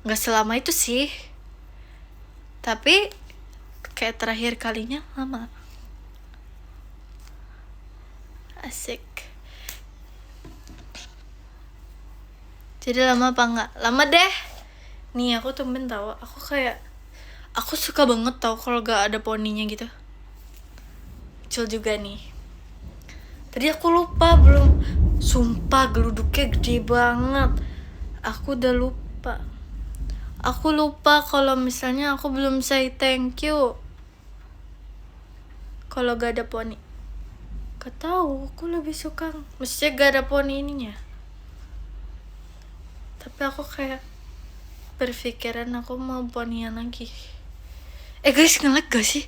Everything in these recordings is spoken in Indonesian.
Nggak selama itu sih, tapi kayak terakhir kalinya lama. Asik. Jadi lama apa enggak? Lama deh. Nih aku tumben tau, aku suka banget tau kalau gak ada poninya gitu. Kecil juga nih. Tadi aku lupa belum. Sumpah geluduknya gede banget. Aku udah lupa. Aku lupa kalau misalnya aku belum say thank you kalau gak ada poni. Gak tahu, aku lebih suka mestinya gak ada poni ininya. Tapi aku kayak berpikiran aku mau ponian lagi. Guys, nge-like gak sih?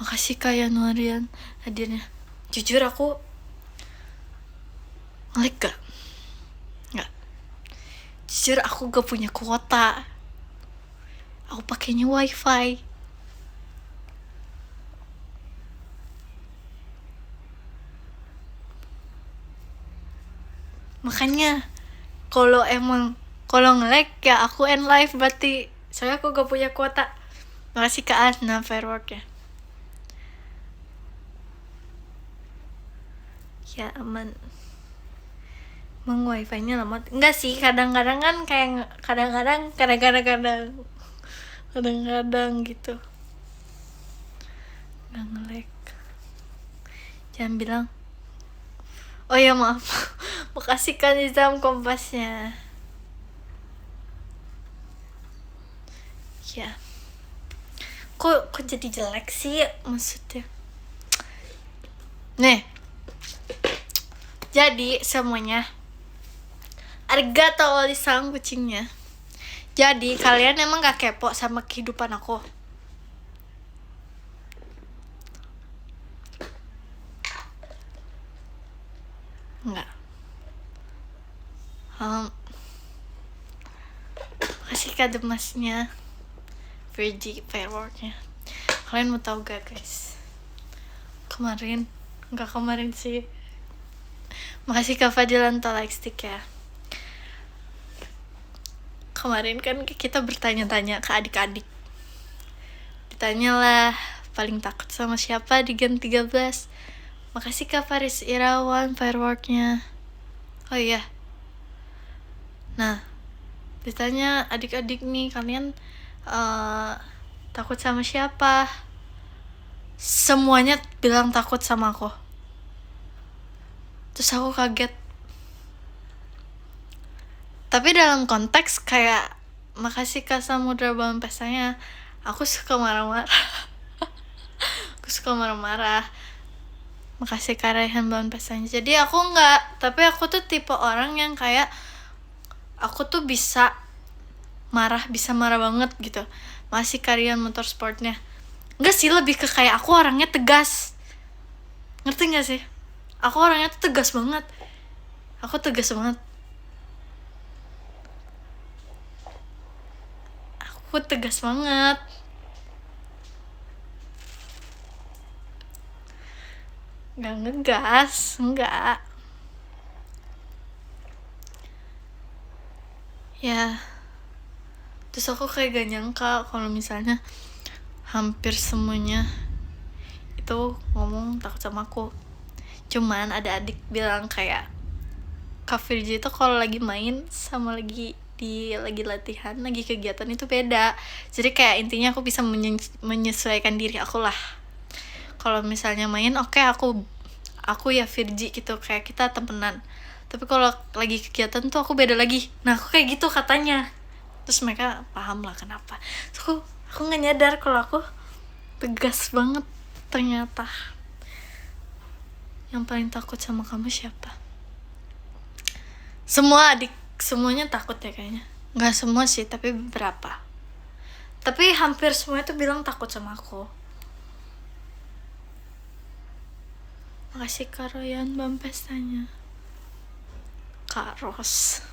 Makasih Kak Yanuarian hadirnya. Jujur aku nge-like gak? Nggak. Jujur aku gak punya kuota. Aku pakainya wifi. Makanya kalau nge-like ya aku end live berarti. Soalnya aku gak punya kuota. Makasih Kak Ana firework ya. Ya aman. Emang wifi-nya lama? Enggak sih, kadang-kadang kan kayak kadang-kadang gitu. Nggak nge-lag. Jangan bilang. Oh ya maaf. Makasih kan Nizam kompasnya. Ya. Kok jadi jelek sih maksudnya? Nih. Jadi semuanya arigato sang kucingnya. Jadi kalian emang gak kepo sama kehidupan aku? Enggak. Kasih kado emasnya Virgi fireworknya. Kalian mau tahu gak guys? Kemarin sih. Makasih Kak Fadilan like stick ya. Kemarin kan kita bertanya-tanya ke adik-adik. Ditanyalah paling takut sama siapa di Gen 13. Makasih Kak Faris Irawan fireworknya. Oh iya. Nah, ditanya adik-adik nih, kalian takut sama siapa? Semuanya bilang takut sama aku. Terus aku kaget. Tapi dalam konteks kayak makasih Kak Samudra Bawang Pestanya. Aku suka marah-marah. Makasih Kak Raihan Bawang Pestanya. Jadi aku enggak, tapi aku tuh tipe orang yang kayak aku tuh bisa marah banget gitu. Masih Karian Motorsportnya. Enggak sih, lebih ke kayak aku orangnya tegas. Ngerti gak sih? Aku orangnya tuh tegas banget. Aku tegas banget. Nggak ngegas, enggak. Ya. Terus aku kayak gak nyangka kalau misalnya hampir semuanya itu ngomong takut sama aku. Cuman ada adik bilang kayak Kak Virgi itu kalau lagi main sama lagi latihan, lagi kegiatan itu beda. Jadi kayak intinya aku bisa menyesuaikan diri aku lah. Kalau misalnya main oke, aku ya Virgi gitu, kayak kita temenan. Tapi kalau lagi kegiatan tuh aku beda lagi. Nah aku kayak gitu katanya. Terus mereka paham lah kenapa. Terus aku nggak nyadar kalau aku tegas banget ternyata. Yang paling takut sama kamu siapa? Semuanya takut ya kayaknya. Nggak semua sih, tapi beberapa. Tapi hampir semuanya tuh bilang takut sama aku. Makasih Kak Royan Bawang Pestanya. Kak Ros.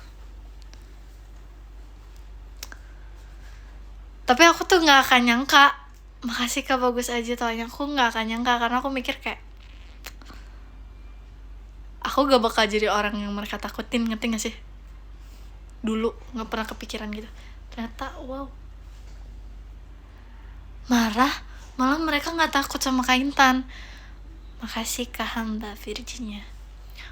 Tapi aku tuh gak akan nyangka. Makasih Kak Bagus aja taunya. Aku gak akan nyangka karena aku mikir kayak aku gak bakal jadi orang yang mereka takutin, ngerti gak sih? Dulu gak pernah kepikiran gitu. Ternyata wow, malah mereka nggak takut sama Kak Intan. Makasih Kak Hamba Virginia.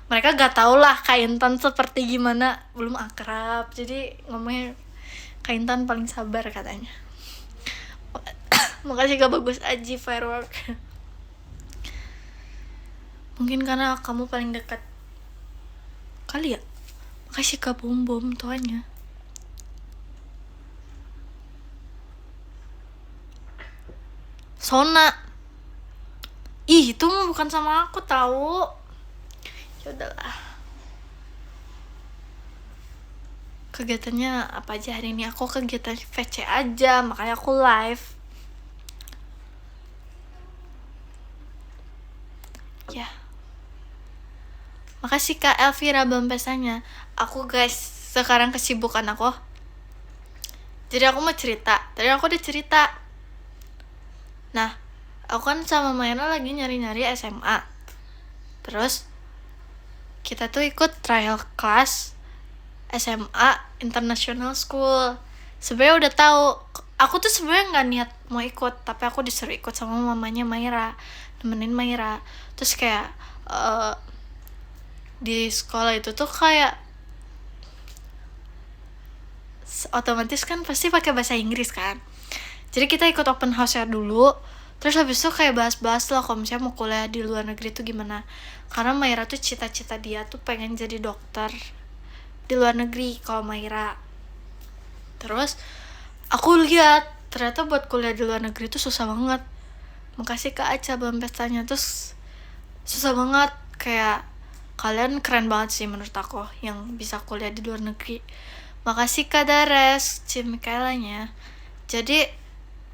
Mereka gak tau lah Kak Intan seperti gimana, belum akrab, jadi ngomongnya Kak Intan paling sabar katanya. Makasih Kak Bagus Aji Firework. Mungkin karena kamu paling dekat kali ya. Makasih Kak Bom Bom tuanya. Sona, ih itu bukan sama aku tahu. Ya udahlah. Kegiatannya apa aja hari ini? Aku kegiatan VC aja, makanya aku live. Ya. Makasih Kak Elvira Bambesanya. Aku guys, sekarang kesibukan aku. Jadi aku mau cerita. Tadi aku udah cerita. Nah, aku kan sama Mayra lagi nyari-nyari SMA. Terus kita tuh ikut trial class SMA International School. Sebenarnya udah tahu. Aku tuh sebenarnya nggak niat mau ikut, tapi aku disuruh ikut sama mamanya Mayra, nemenin Mayra. Terus kayak di sekolah itu tuh kayak otomatis kan pasti pakai bahasa Inggris kan. Jadi kita ikut open house ya dulu. Terus habis itu kayak bahas-bahas lah kalau misalnya mau kuliah di luar negeri tuh gimana. Karena Mayra tuh cita-cita dia tuh pengen jadi dokter di luar negeri kalau Mayra. Terus aku lihat ternyata buat kuliah di luar negeri tuh susah banget. Makasih Kak Aca belum pestanya. Terus susah banget, kayak kalian keren banget sih menurut aku yang bisa kuliah di luar negeri. Makasih Kak Dares, Mikaelanya. Jadi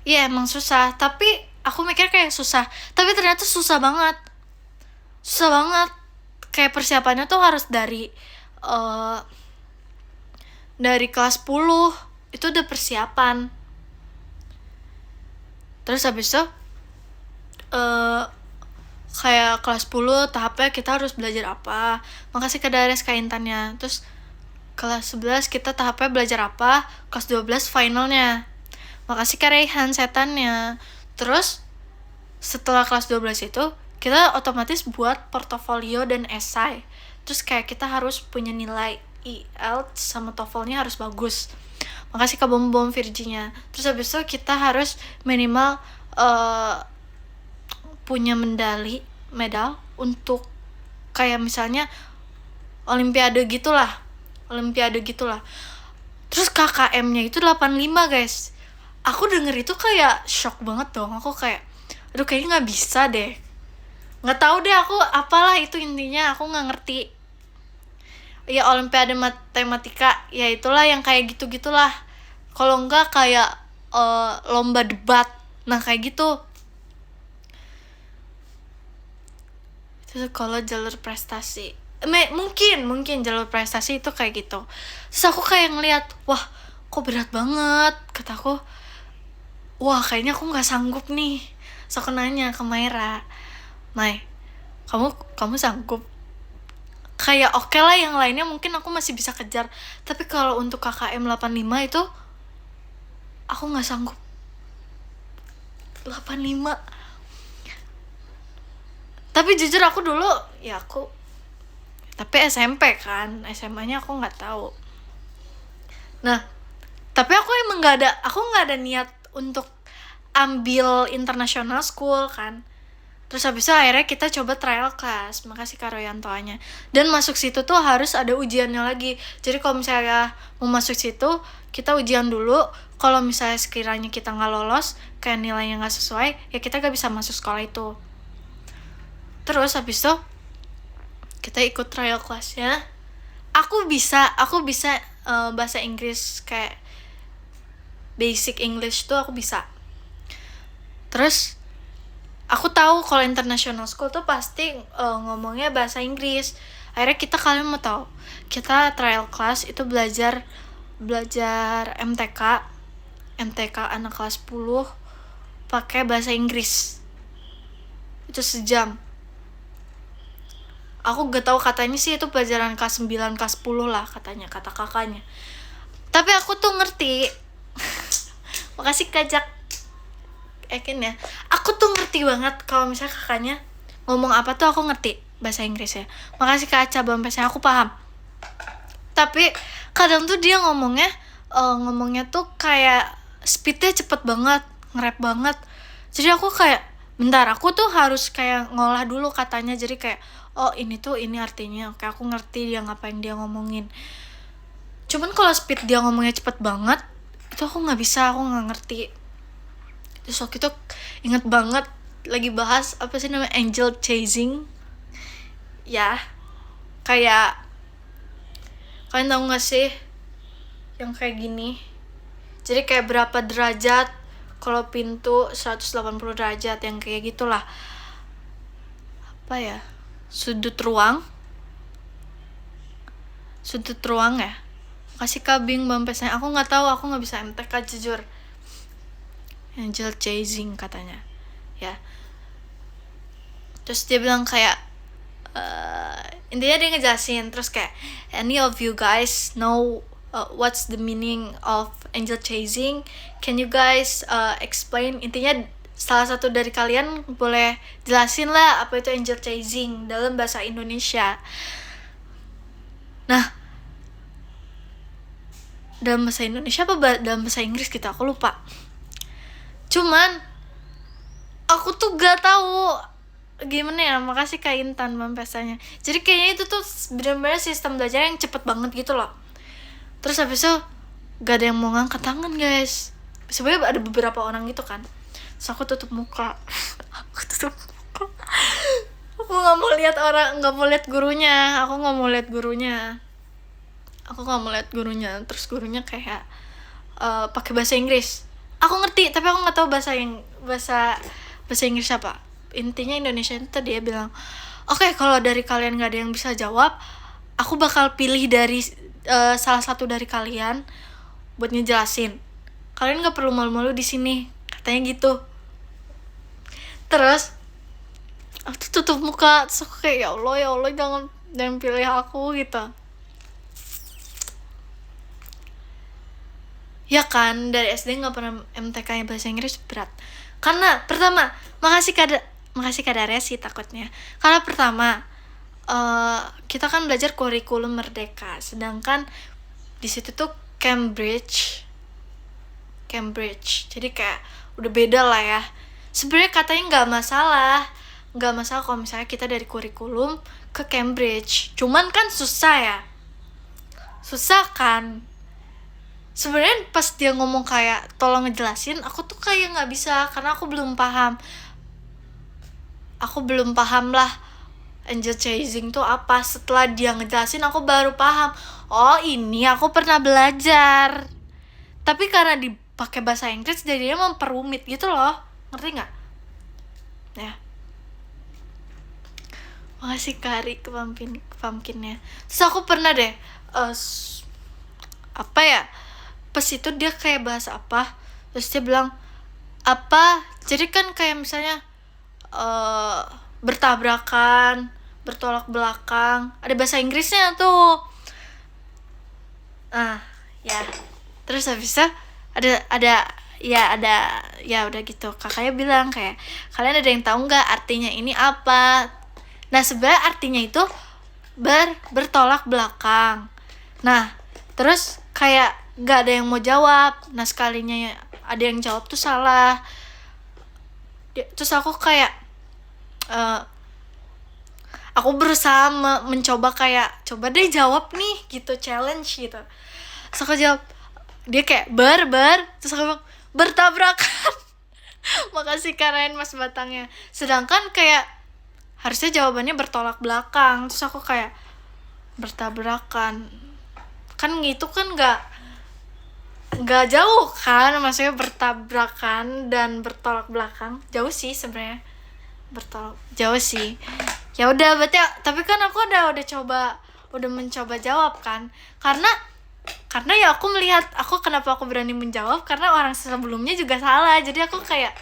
ya emang susah, tapi aku mikir kayak susah, tapi ternyata susah banget. Kayak persiapannya tuh harus dari kelas 10 itu udah persiapan. Terus habis itu kayak kelas 10 tahapnya kita harus belajar apa. Makasih Kak Dares Kak Intannya. Terus kelas 11 kita tahapnya belajar apa. Kelas 12 finalnya. Makasih Kak Rehan setannya. Terus setelah kelas 12 itu kita otomatis buat portofolio dan esai. Terus kayak kita harus punya nilai IELTS sama TOEFL-nya harus bagus. Makasih Kak Bom Bom Virginia. Terus habis itu kita harus minimal punya medal untuk kayak misalnya olimpiade gitulah. Terus KKM-nya itu 85 guys. Aku denger itu kayak shock banget dong. Aku kayak aduh kayaknya nggak bisa deh. Nggak tahu deh aku apalah itu intinya, aku nggak ngerti. Ya olimpiade matematika ya itulah yang kayak gitu-gitulah. Kalau enggak kayak lomba debat. Nah kayak gitu. Terus kalau jalur prestasi mungkin jalur prestasi itu kayak gitu. Terus aku kayak ngeliat, wah kok berat banget, kataku. Wah kayaknya aku nggak sanggup nih. So aku nanya ke Mayra, May, kamu sanggup? Kayak oke lah, yang lainnya mungkin aku masih bisa kejar, tapi kalau untuk KKM 85 itu aku nggak sanggup. 85. Tapi jujur aku dulu tapi SMP kan, SMA-nya aku nggak tahu. Nah, tapi aku emang nggak ada niat untuk ambil international school kan. Terus habis itu akhirnya kita coba trial class. Makasih Kak Royantoanya. Dan masuk situ tuh harus ada ujiannya lagi. Jadi kalau misalnya mau masuk situ, kita ujian dulu. Kalau misalnya sekiranya kita nggak lolos, kayak nilainya nggak sesuai, ya kita nggak bisa masuk sekolah itu. Terus habis itu kita ikut trial class-nya. Aku bisa bahasa Inggris kayak basic English tuh aku bisa. Terus aku tahu kalau international school tuh pasti ngomongnya bahasa Inggris. Akhirnya kalian mau tahu, kita trial class itu belajar MTK anak kelas 10 pakai bahasa Inggris. Itu sejam. Aku gak tahu, katanya sih itu pelajaran kelas 9, kelas 10 lah katanya, kata kakaknya. Tapi aku tuh ngerti makasih Kak Ekin ya. Aku tuh ngerti banget kalau misalnya kakaknya ngomong apa tuh aku ngerti bahasa Inggrisnya. Makasih Kak Aca Bampesnya, aku paham. Tapi kadang tuh dia ngomongnya tuh kayak speednya cepet banget, nge-rap banget. Jadi aku kayak bentar, aku tuh harus kayak ngolah dulu katanya. Jadi kayak oh ini artinya. Oke, aku ngerti dia ngapain dia ngomongin. Cuman kalau speed dia ngomongnya cepet banget, itu aku nggak bisa, aku nggak ngerti. Terus waktu itu inget banget lagi bahas apa sih namanya, angel chasing ya, kayak kalian tahu nggak sih yang kayak gini. Jadi kayak berapa derajat kalau pintu 180 derajat, yang kayak gitulah. Apa ya, sudut ruang ya. Kasih kabing bampesnya, aku nggak tahu, aku nggak bisa MTK jujur. Angel chasing katanya ya. Terus dia bilang kayak intinya dia ngejelasin, terus kayak any of you guys know what's the meaning of angel chasing, can you guys explain. Intinya salah satu dari kalian boleh jelasin lah apa itu angel chasing dalam bahasa Indonesia. Nah, dalam bahasa Indonesia apa dalam bahasa Inggris gitu, aku lupa. Cuman aku tuh gak tahu gimana ya. Makasih Kak Intan Bampesanya. Jadi kayaknya itu tuh benar-benar sistem belajar yang cepet banget gitu loh. Terus habis itu gak ada yang mau ngangkat tangan guys. Sebenarnya ada beberapa orang gitu kan. Terus aku tutup muka. Aku nggak mau lihat orang, nggak mau lihat gurunya. Aku nggak mau lihat gurunya. Terus gurunya kayak pakai bahasa Inggris. Aku ngerti tapi aku nggak tahu bahasa Inggris apa. Intinya Indonesia itu dia bilang, oke, kalau dari kalian nggak ada yang bisa jawab, aku bakal pilih dari salah satu dari kalian buat ngejelasin. Kalian nggak perlu malu-malu di sini, katanya gitu. Terus aku tutup muka, terus aku kayak ya Allah jangan pilih aku gitu. Ya kan, dari SD nggak pernah MTK yang bahasa Inggris berat. Karena pertama, makasih Kak Resi takutnya. Karena pertama, kita kan belajar kurikulum merdeka, sedangkan di situ tuh Cambridge. Jadi kayak udah beda lah ya. Sebenarnya katanya nggak masalah kalau misalnya kita dari kurikulum ke Cambridge. Cuman kan susah kan. Sebenarnya pas dia ngomong kayak tolong ngejelasin, aku tuh kayak nggak bisa karena aku belum paham lah angel chasing tuh apa. Setelah dia ngejelasin aku baru paham, oh ini aku pernah belajar, tapi karena dipakai bahasa Inggris jadinya memperumit gitu loh, ngerti nggak ya. Makasih Kari ke pumpkinnya. Terus aku pernah deh apa ya, pas itu dia kayak bahas apa, terus dia bilang apa, jadi kan kayak misalnya bertabrakan, bertolak belakang, ada bahasa Inggrisnya tuh. Ya terus habis itu ada ya udah gitu. Kakaknya bilang kayak, kalian ada yang tahu nggak artinya ini apa? Nah sebenarnya artinya itu bertolak belakang. Nah terus kayak nggak ada yang mau jawab. Nah sekalinya ada yang jawab tuh salah. Terus aku kayak aku berusaha mencoba kayak, coba deh jawab nih gitu, challenge gitu. Terus aku jawab, dia kayak terus aku bilang bertabrakan. Makasih Karain Mas Batangnya. Sedangkan kayak harusnya jawabannya bertolak belakang. Terus aku kayak bertabrakan, kan gitu kan nggak jauh kan, maksudnya bertabrakan dan bertolak belakang jauh sih sebenarnya, jauh sih. Ya udah berarti, tapi kan aku udah mencoba jawab kan, karena ya aku melihat, kenapa aku berani menjawab, karena orang sebelumnya juga salah, jadi aku kayak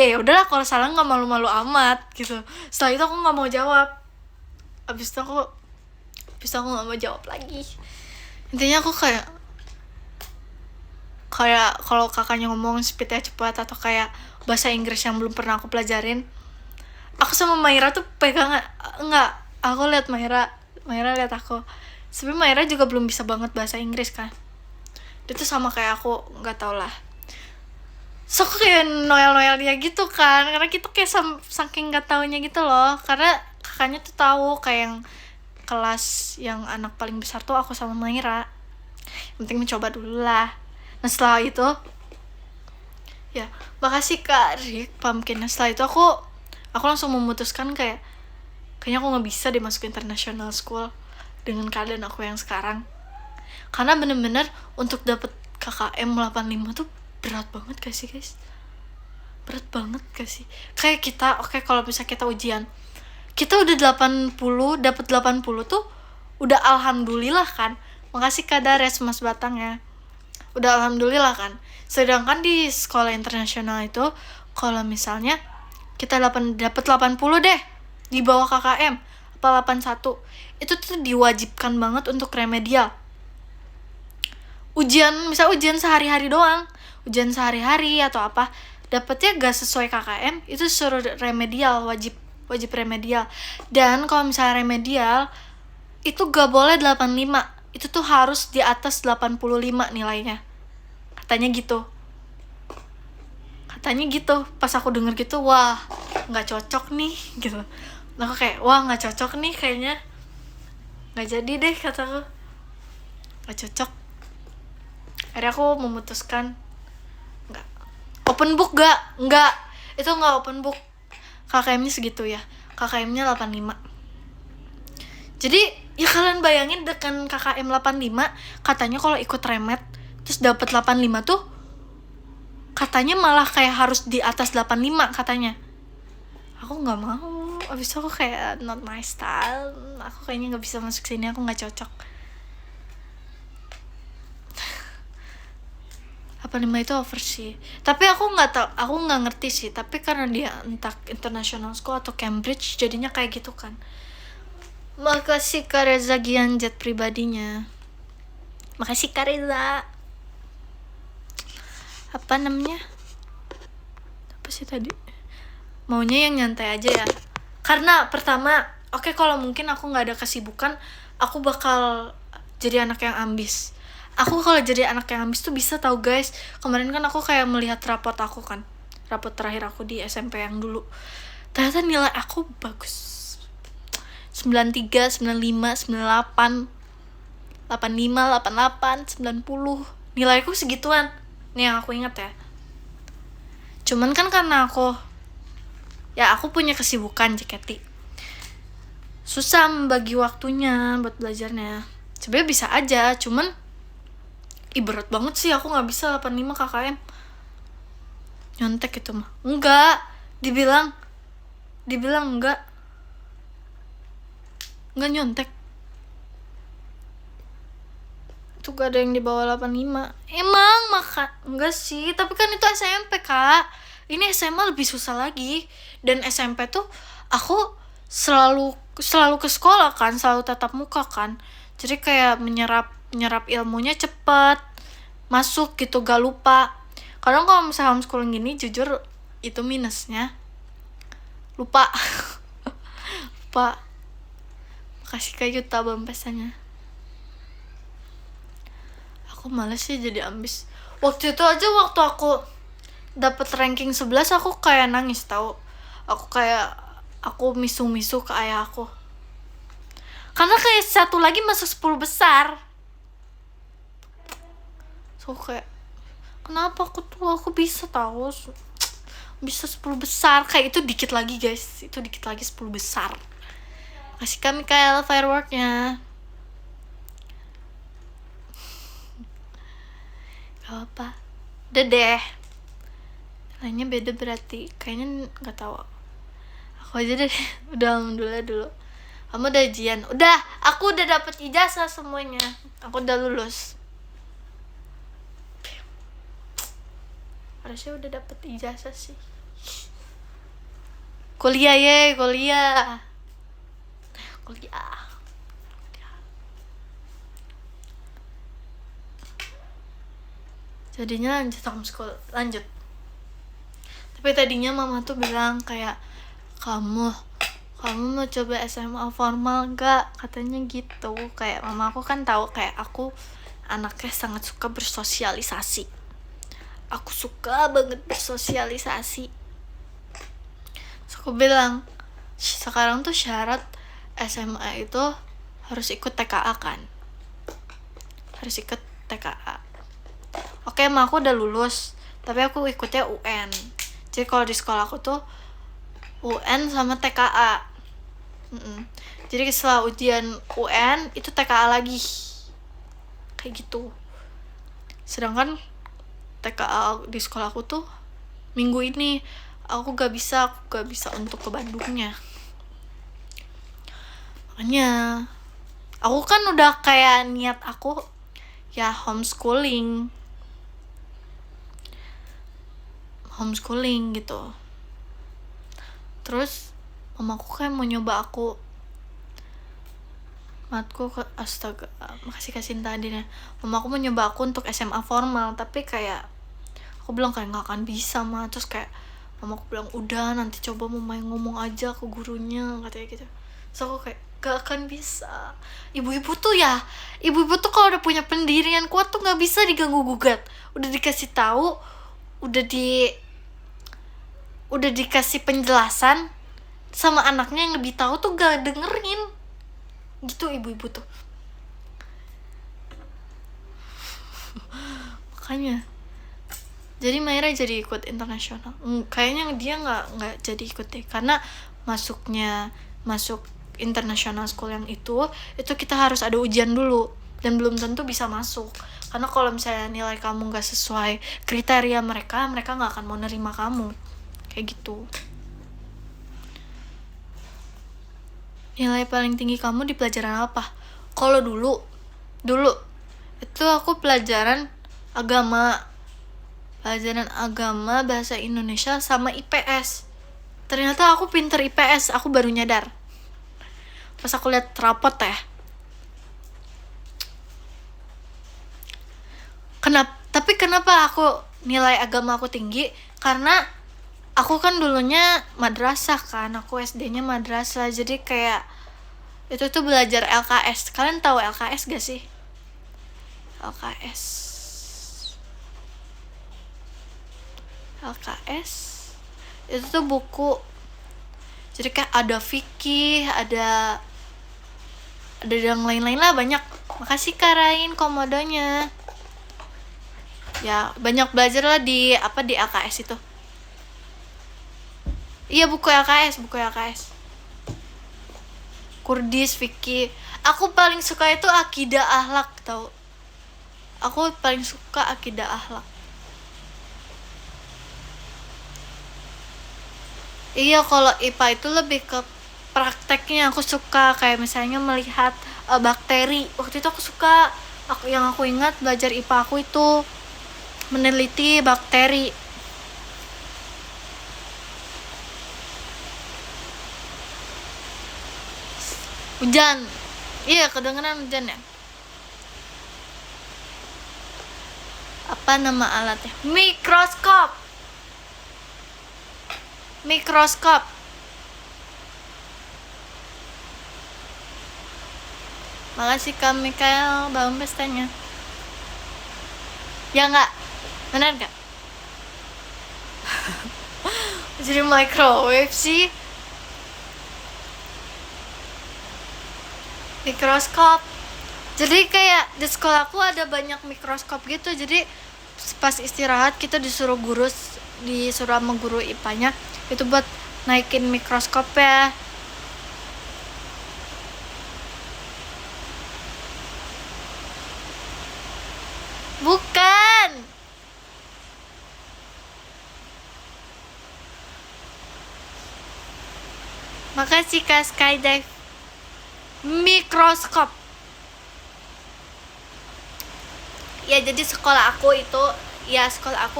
ya udahlah, kalau salah nggak malu-malu amat gitu. Setelah itu aku nggak mau jawab, abis itu aku nggak mau jawab lagi. Intinya aku kayak kayak kalau kakaknya ngomong speednya cepat atau kayak bahasa Inggris yang belum pernah aku pelajarin, aku sama Maira tuh pegang enggak, aku lihat Maira lihat aku. Sebenarnya Maira juga belum bisa banget bahasa Inggris kan. Dia tuh sama kayak aku, nggak tau lah. So aku kayak noel dia gitu kan, karena kita kayak saking nggak taunya gitu loh. Karena kakaknya tuh tahu kayak yang kelas yang anak paling besar tuh aku sama Maira. Yang penting mencoba dulu lah. Nah setelah itu, ya makasih Kak Rick Pumpkin. Nah setelah itu aku langsung memutuskan kayaknya aku nggak bisa deh masuk international school dengan keadaan aku yang sekarang. Karena bener-bener untuk dapet KKM 85 tuh berat banget gak sih guys? Berat banget gak sih? Kayak kita, oke, kalau misalnya kita ujian, kita udah 80, dapet 80 tuh udah alhamdulillah kan. Makasih Kak Dares Mas Batang ya. Udah alhamdulillah kan. Sedangkan di sekolah internasional itu, kalau misalnya kita dapet 80 deh di bawah KKM apa 81, itu tuh diwajibkan banget untuk remedial. Misal ujian sehari-hari doang, ujian sehari-hari atau apa, dapetnya gak sesuai KKM, itu suruh remedial, wajib remedial. Dan kalau misalnya remedial itu gak boleh 85, itu tuh harus di atas 85 nilainya, katanya gitu. Pas aku denger gitu, wah nggak cocok nih gitu. Nah, aku kayak wah nggak cocok nih, kayaknya nggak jadi deh, kataku nggak cocok. Akhirnya aku memutuskan nggak open book, nggak itu nggak open book. KKM-nya segitu ya, KKM-nya 85. Jadi ya kalian bayangin dengan KKM 85, katanya kalau ikut remed terus dapat 85 tuh katanya malah kayak harus di atas 85 katanya. Aku nggak mau. Abis itu aku kayak not my style. Aku kayaknya nggak bisa masuk sini, aku nggak cocok. 85 itu over sih. Tapi aku nggak ngerti sih. Tapi karena dia entah international school atau Cambridge, jadinya kayak gitu kan. Makasih Kak Reza Gianjet pribadinya. Makasih Kak Reza. Apa namanya? Apa sih tadi? Maunya yang nyantai aja ya. Karena pertama, oke, kalau mungkin aku nggak ada kesibukan, aku bakal jadi anak yang ambis. Aku kalau jadi anak yang ambis tuh bisa tahu guys. Kemarin kan aku kayak melihat rapot aku kan, rapot terakhir aku di SMP yang dulu. Ternyata nilai aku bagus. 93, 95, 98, 85, 88, 90. Nilaiku segituan. Nih yang aku ingat ya. Cuman kan karena aku punya kesibukan JKT, susah membagi waktunya buat belajarnya. Sebenarnya bisa aja, cuman berat banget sih, aku nggak bisa 85 KKM. Nyontek itu mah. Enggak, dibilang enggak nyontek. Itu gak ada yang di bawah 85. Emang enggak sih, tapi kan itu SMP Kak. Ini SMA lebih susah lagi. Dan SMP tuh aku selalu ke sekolah kan, selalu tatap muka kan. Jadi kayak menyerap ilmunya cepet, masuk gitu, gak lupa. Kadang kalau misalnya homeschooling gini, jujur itu minusnya, lupa. Makasih Kak Yuta pesannya. Aku males sih jadi ambis. Waktu itu aja, waktu aku dapet ranking 11, aku kayak nangis tau. Aku misu-misu ke ayah aku. Karena kayak satu lagi masuk 10 besar. So kayak, kenapa aku bisa tahu, bisa 10 besar. Kayak itu dikit lagi guys, itu dikit lagi 10 besar. Kasih kami Mikael fireworknya. Gak apa, udah deh. Nilainya beda berarti, kayaknya nggak tahu. Aku aja deh. Udah alhamdulillah dulu. Kamu udah ujian? Udah, aku udah dapet ijazah semuanya. Aku udah lulus. Harusnya udah dapet ijazah sih. Kuliah. jadinya lanjut homeschool. Tapi tadinya mama tuh bilang kayak, kamu mau coba SMA formal gak, katanya gitu. Kayak mama aku kan tahu kayak aku anaknya sangat suka bersosialisasi, aku suka banget bersosialisasi. Terus aku bilang, sekarang tuh syarat SMA itu harus ikut TKA kan, harus ikut TKA. Oke, emang aku udah lulus, tapi aku ikutnya UN. Jadi kalau di sekolah aku tuh UN sama TKA. Jadi setelah ujian UN itu TKA lagi, kayak gitu. Sedangkan TKA di sekolah aku tuh minggu ini aku gak bisa untuk ke Bandungnya. Makanya aku kan udah kayak niat aku ya homeschooling gitu. Terus mamaku kayak mau nyoba aku, matku ke astaga, makasih tadi nih. Mamaku mau nyoba aku untuk SMA formal, tapi kayak aku bilang kayak nggak akan bisa mah. Terus kayak mamaku bilang udah nanti coba mama yang ngomong aja ke gurunya, katanya gitu. Terus aku kayak gak akan bisa. Ibu-ibu tuh kalau udah punya pendirian kuat tuh nggak bisa diganggu gugat. Udah dikasih tahu, udah dikasih penjelasan sama anaknya yang lebih tahu tuh gak dengerin gitu ibu-ibu tuh. Makanya jadi Maira jadi ikut internasional. Kayaknya dia nggak jadi ikut deh, karena masuk international school yang itu kita harus ada ujian dulu dan belum tentu bisa masuk. Karena kalau misalnya nilai kamu nggak sesuai kriteria mereka nggak akan mau nerima kamu, kayak gitu. Nilai paling tinggi kamu di pelajaran apa? Kalau dulu itu aku pelajaran agama, bahasa Indonesia sama IPS. Ternyata aku pinter IPS, aku baru nyadar pas aku lihat rapot ya. Kenapa aku nilai agama aku tinggi? Karena aku kan dulunya madrasah kan, aku SD-nya madrasah, jadi kayak itu tuh belajar LKS. Kalian tahu LKS gak sih? LKS itu tuh buku, jadi kayak ada fikih, ada yang lain-lain lah, banyak. Makasih Karain komodonya. Ya banyak belajar lah di LKS itu. Iya buku LKS. Kurdis, fikih. Aku paling suka itu akidah akhlak, tau. Aku paling suka akidah akhlak. Iya, kalau IPA itu lebih ke prakteknya. Aku suka kayak misalnya melihat bakteri. Waktu itu aku suka, yang aku ingat belajar IPA aku itu meneliti bakteri. Hujan. Iya, kedengeran hujan ya. Apa nama alatnya? Mikroskop. Makasih Kak Mikael, Bang pestanya. Ya enggak? Benar enggak? Jadi microwave sih. Mikroskop. Jadi kayak di sekolahku ada banyak mikroskop gitu. Jadi pas istirahat kita disuruh sama guru IPA-nya itu buat naikin mikroskop ya. Bukan. Makasih Kak Skydive. Mikroskop. Ya jadi sekolah aku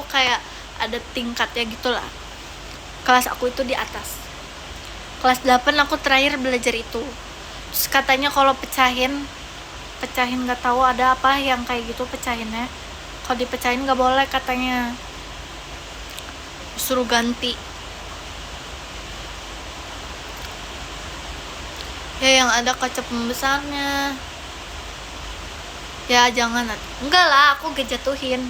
kayak ada tingkatnya gitulah. Kelas aku itu di atas. Kelas 8 aku terakhir belajar itu. Terus katanya kalau pecahin nggak tahu ada apa yang kayak gitu pecahinnya. Kalau dipecahin nggak boleh katanya, suruh ganti. Ya yang ada kaca pembesarnya. Ya jangan, enggak lah, aku gak jatuhin.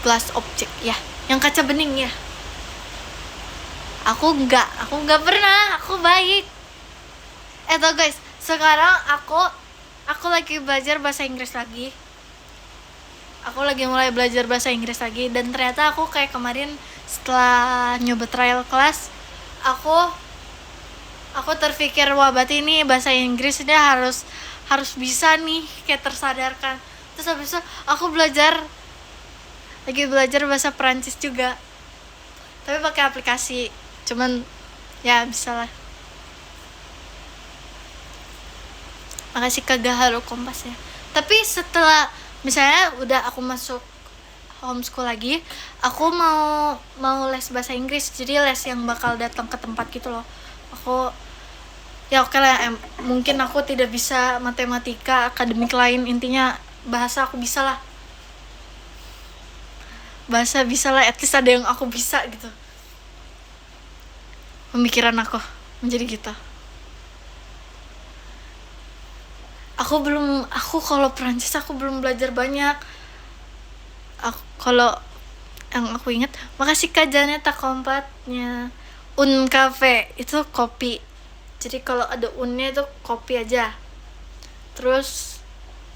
Glass object ya, yang kaca bening ya. Aku nggak pernah, aku baik. Tuh guys, sekarang aku lagi belajar bahasa Inggris lagi. Aku lagi mulai belajar bahasa Inggris lagi, dan ternyata aku kayak kemarin setelah nyoba trial class, aku terpikir wah berarti ini bahasa Inggrisnya harus bisa nih, kayak tersadarkan. Terus habis itu aku lagi belajar bahasa Perancis juga, tapi pakai aplikasi, cuman ya bisa lah. Makasih Kak Gaharu Kompas ya. Tapi setelah misalnya udah aku masuk homeschool lagi, aku mau les bahasa Inggris, jadi les yang bakal datang ke tempat gitu loh. Aku ya oke lah, mungkin aku tidak bisa matematika, akademik lain, intinya bahasa aku bisa lah. Bahasa bisa lah, at least ada yang aku bisa gitu. Pemikiran aku menjadi gitu. Aku kalau Perancis aku belum belajar banyak. Kalau yang aku ingat, makasih Kak Janeta kompatnya. Cafe itu kopi. Jadi kalau ada unnya itu kopi aja. Terus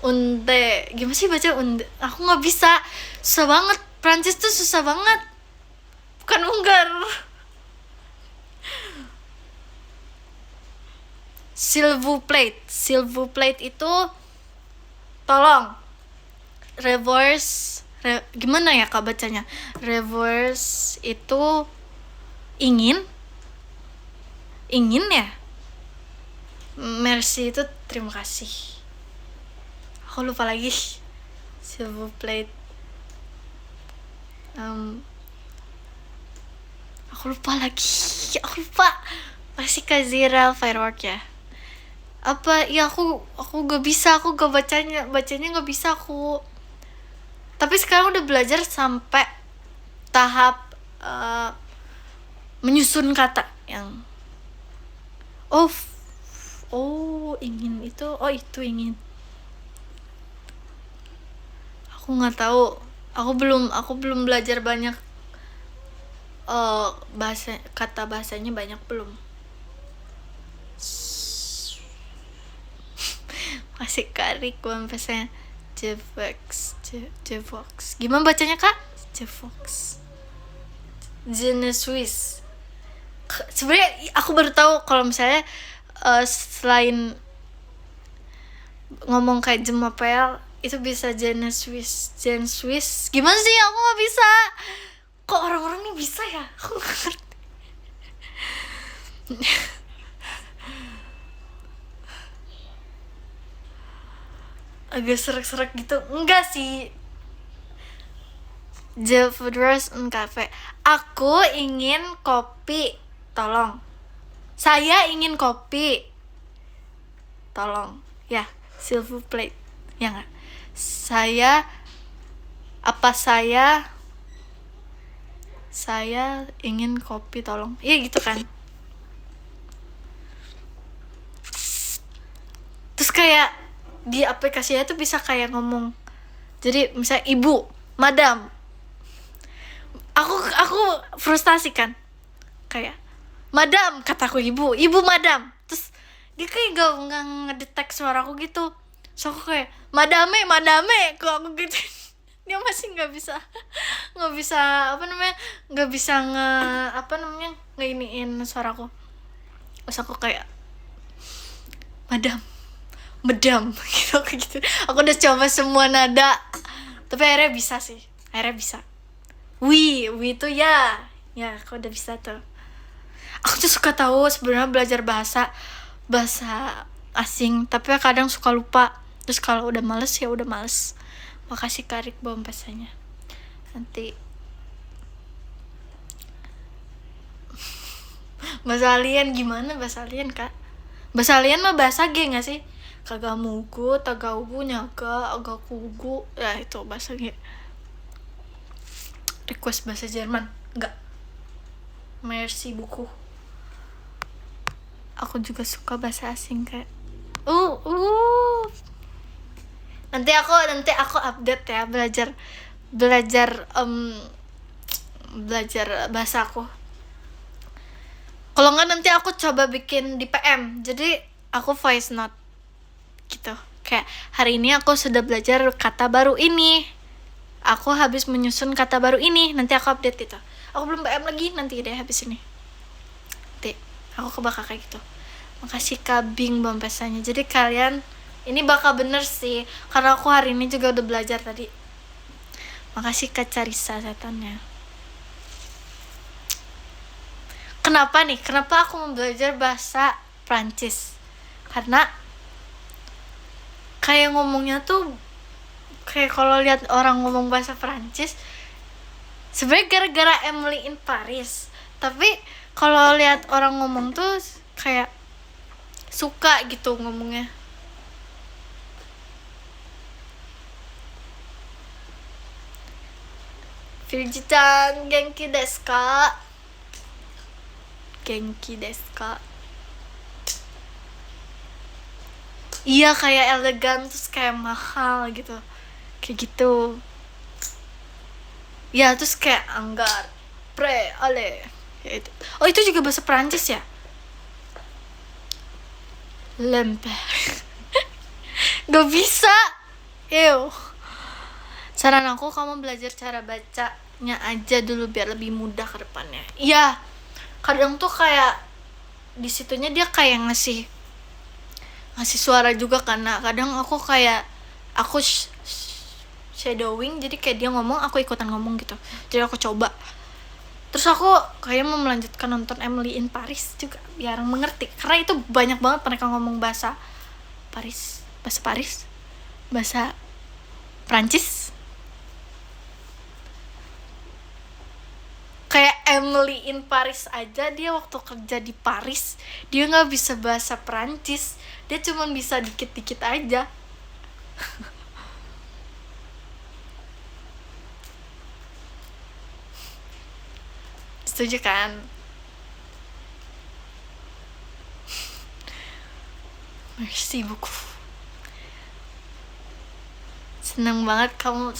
unte, gimana sih baca unte? Aku nggak bisa, susah banget. Perancis tuh susah banget. Bukan Unggar. S'il vous plaît itu tolong. Reverse, gimana ya Kak bacanya? Reverse itu ingin ya. Merci itu terima kasih. Aku lupa lagi. S'il vous plaît. Aku lupa. Masih Kazira firework ya. Apa ya, aku gak bisa, aku gak bacanya gak bisa aku. Tapi sekarang udah belajar sampai tahap menyusun kata yang ingin itu, itu ingin. Aku nggak tahu, aku belum belajar banyak kata bahasanya banyak belum. Masih Karik pesannya Jevox. Gimana bacanya Kak? Jevox. Je ne suis. Sebenarnya aku baru tahu kalau misalnya selain ngomong kayak je m'appelle itu bisa je ne suis. Gimana sih, aku nggak bisa. Kok orang-orang ini bisa ya? Aku nggak ngerti. Agak serak-serak gitu. Enggak sih. Je voudrais un café. Aku ingin kopi. Tolong. Saya ingin kopi. Tolong. Ya, s'il vous plaît. Ya enggak? Saya ingin kopi, tolong. Iya gitu kan. Terus kayak di aplikasinya tuh bisa kayak ngomong. Jadi misalnya ibu, madam. Aku frustasi kan. Kayak madam, kataku ibu madam. Terus dia kayak gak ngedetek suaraku gitu. So aku kayak madame, kok aku gitu. Dia masih nggak bisa ngeiniin suaraku. Terus aku kayak madam gitu. Aku udah coba semua nada, tapi akhirnya bisa. Wi itu ya aku udah bisa tuh. Aku tuh suka tahu sebenarnya belajar bahasa asing, tapi kadang suka lupa. Terus kalau udah males ya udah males. Makasih Karik bom pesannya. Nanti bahasa alien gimana bahasa alien Kak? Bahasa alien mah bahasa G nggak sih? kagamugu, tagaugu, nyaga, agakugu, ya itu bahasanya. Request bahasa Jerman enggak, merci buku. Aku juga suka bahasa asing kayak nanti aku update ya, belajar bahasa aku. Kalau nggak nanti aku coba bikin di PM, jadi aku voice note gitu, kayak hari ini aku sudah belajar kata baru ini, aku habis menyusun kata baru ini, nanti aku update itu. Aku belum PM lagi, nanti deh habis ini nanti aku bakal kayak gitu. Makasih Kabing Bampesannya. Jadi kalian ini bakal bener sih, karena aku hari ini juga udah belajar tadi. Makasih Kak Carisa setannya. Kenapa aku mau belajar bahasa Prancis? Karena kayak ngomongnya tuh kayak kalau lihat orang ngomong bahasa Prancis, sebenarnya gara-gara Emily in Paris, tapi kalau lihat orang ngomong tuh kayak suka gitu ngomongnya. Virgitan, genki desu ka? Genki desu ka? Iya, kayak elegan terus kayak mahal gitu, kayak gitu ya. Terus kayak anggar, pre, ale ya itu. Oh, itu juga bahasa Prancis ya, lemper. Gak bisa. Saran aku, kamu belajar cara bacanya aja dulu biar lebih mudah ke depannya. Iya, kadang tuh kayak di situnya dia kayak ngasih suara juga, karena kadang aku kayak shadowing, jadi kayak dia ngomong aku ikutan ngomong gitu, jadi aku coba. Terus aku kayak mau melanjutkan nonton Emily in Paris juga biar mengerti, karena itu banyak banget mereka ngomong bahasa Prancis. Kayak Emily in Paris aja, dia waktu kerja di Paris dia nggak bisa bahasa Prancis, dia cuma bisa dikit-dikit aja. Setuju kan? Merci beaucoup. Seneng banget kamu.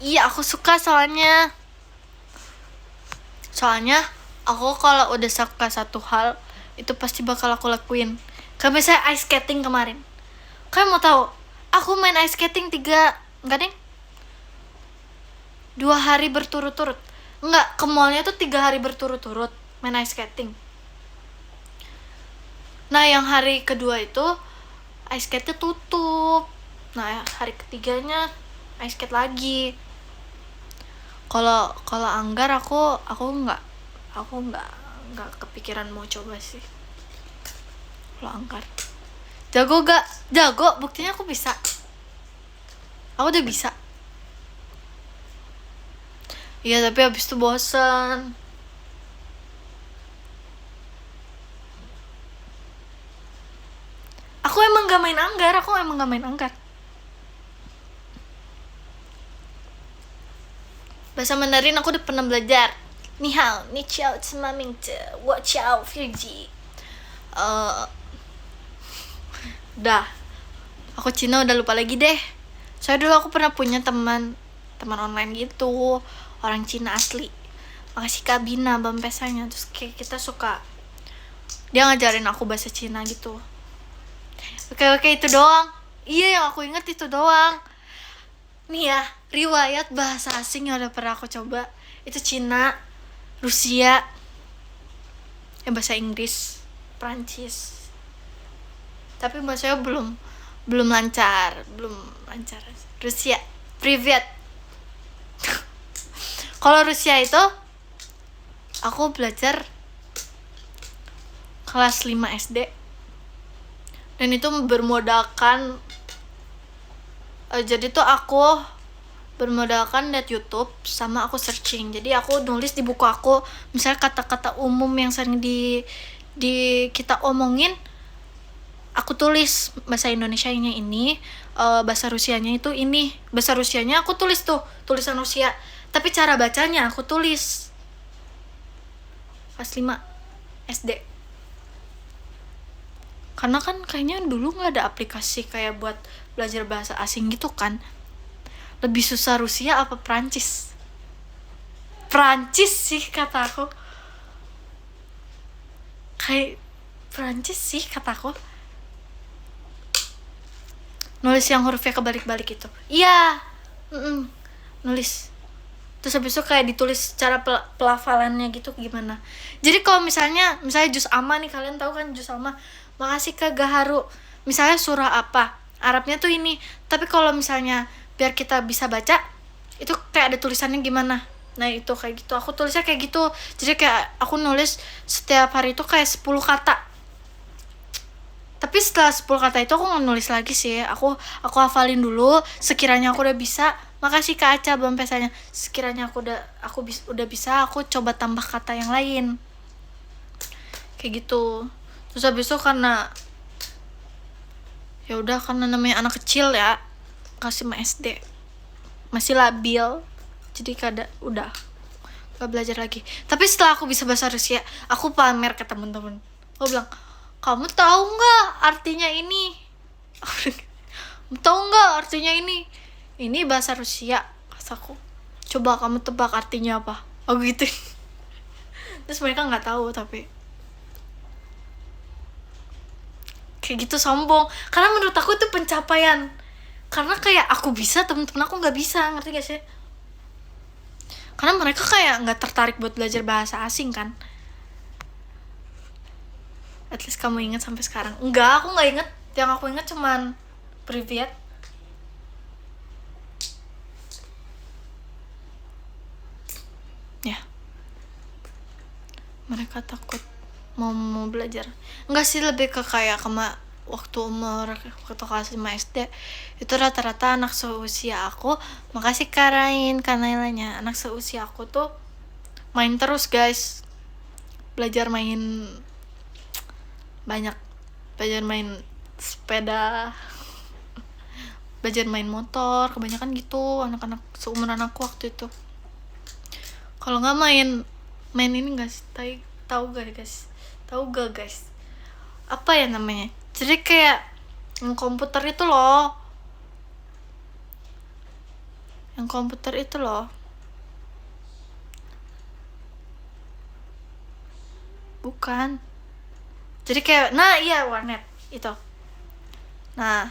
Iya, aku suka soalnya aku kalau udah suka satu hal itu pasti bakal aku lakuin. Kayak misalnya ice skating kemarin, kalian mau tahu aku main ice skating 2 hari berturut-turut. Enggak, ke mallnya tuh 3 hari berturut-turut main ice skating. Nah, yang hari kedua itu ice skate tutup. Nah, hari ketiganya ice skate lagi. Kalau anggar aku nggak kepikiran mau coba sih. Kalau anggar jago buktinya aku bisa. Aku udah bisa. Iya, tapi habis itu bosan. Aku emang gak main anggar. Bahasa Mandarin aku udah pernah belajar. Ni hao, ni ciao, cima ming ce, wo ciao, Fiji. Dah. Aku Cina udah lupa lagi deh. Soalnya dulu aku pernah punya teman online gitu, orang Cina asli. Makasih Kak Bina Bampesannya. Terus kayak kita suka, dia ngajarin aku bahasa Cina gitu. Oke, itu doang. Iya, yang aku inget itu doang. Nih ya, riwayat bahasa asing yang udah pernah aku coba itu Cina, Rusia, bahasa Inggris, Prancis. Tapi bahasanya belum lancar. Rusia, privet. Kalau Rusia itu aku belajar kelas 5 SD. Dan itu bermodalkan jadi tuh aku bermodalkan liat YouTube sama aku searching. Jadi aku nulis di buku aku, misalnya kata-kata umum yang sering di kita omongin, aku tulis bahasa Indonesianya ini, bahasa Rusianya itu ini. Bahasa Rusianya aku tulis tuh, tulisan Rusia. Tapi cara bacanya aku tulis. Kelas 5 SD. Karena kan kayaknya dulu gak ada aplikasi kayak buat belajar bahasa asing gitu kan. Lebih susah Rusia apa Prancis? Prancis sih kata aku. Kayak Prancis sih kata aku. Nulis yang hurufnya kebalik-balik itu. Iya. Nulis. Terus habis itu kayak ditulis cara pelafalannya gitu gimana. Jadi kalau misalnya juz amma nih, kalian tahu kan juz amma, makasih Kak Gaharu. Misalnya surah apa, Arabnya tuh ini. Tapi kalau misalnya biar kita bisa baca, itu kayak ada tulisannya gimana. Nah itu kayak gitu, aku tulisnya kayak gitu. Jadi kayak aku nulis setiap hari itu kayak 10 kata. Tapi setelah 10 kata itu aku nulis lagi sih. Aku hafalin dulu, sekiranya aku udah bisa. Makasih Kak Aca belum pesanya. Sekiranya aku udah bisa, aku coba tambah kata yang lain. Kayak gitu. Terus habis itu karena ya udah, karena namanya anak kecil ya, kasih SD masih labil, jadi udah gak belajar lagi. Tapi setelah aku bisa bahasa Rusia, aku pamer ke temen-temen. Aku bilang, kamu tahu nggak artinya ini? Tahu nggak artinya ini? Ini bahasa Rusia, kataku. Coba kamu tebak artinya apa? Oh gitu. Terus mereka nggak tahu, tapi kayak gitu sombong. Karena menurut aku itu pencapaian. Karena kayak aku bisa, temen-temen aku nggak bisa, ngerti gak sih? Karena mereka kayak nggak tertarik buat belajar bahasa asing kan. At least kamu ingat sampai sekarang. Enggak, aku nggak inget. Yang aku inget cuman Privyet. Ya, mereka takut mau belajar. Enggak sih, lebih ke kayak waktu kelas 5 SD itu rata-rata anak seusia aku, makasih Karain Kanailanya, anak seusia aku tuh main terus guys, belajar main sepeda, belajar main motor, kebanyakan gitu anak-anak seumuran aku waktu itu. Kalau nggak main ini nggak sih, tahu gak guys apa ya namanya, jadi kayak yang komputer itu loh, bukan, jadi kayak warnet itu. Nah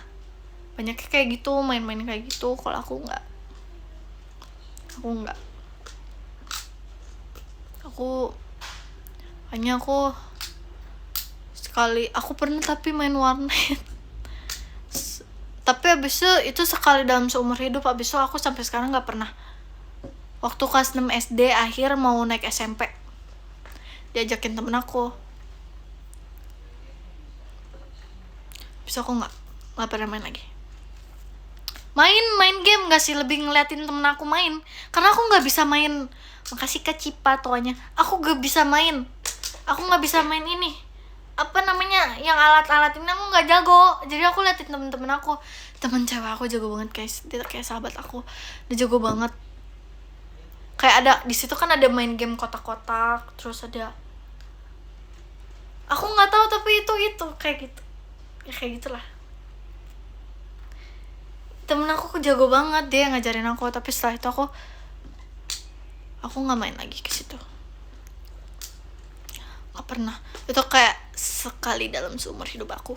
banyaknya kayak gitu, main-main kayak gitu. Kalau aku nggak, hanya sekali aku pernah tapi main warnet. Tapi abis itu sekali dalam seumur hidup. Abis itu aku sampai sekarang nggak pernah. Waktu kelas 6 SD akhir mau naik SMP, diajakin temen aku. Abis aku nggak pernah main lagi. Main game nggak sih, lebih ngeliatin temen aku main. Karena aku nggak bisa main. Makasih Kak Cipa tuanya. Aku nggak bisa main. Aku nggak bisa main ini, apa namanya, yang alat-alat ini aku nggak jago. Jadi aku liatin temen-temen aku, temen cewek aku jago banget guys, dia kayak sahabat aku, dia jago banget. Kayak ada di situ kan ada main game kotak-kotak, terus ada, aku nggak tahu tapi itu kayak gitu ya, kayak gitulah. Temen aku jago banget, dia ngajarin aku. Tapi setelah itu aku nggak main lagi ke situ. Gak pernah. Itu kayak sekali dalam seumur hidup aku.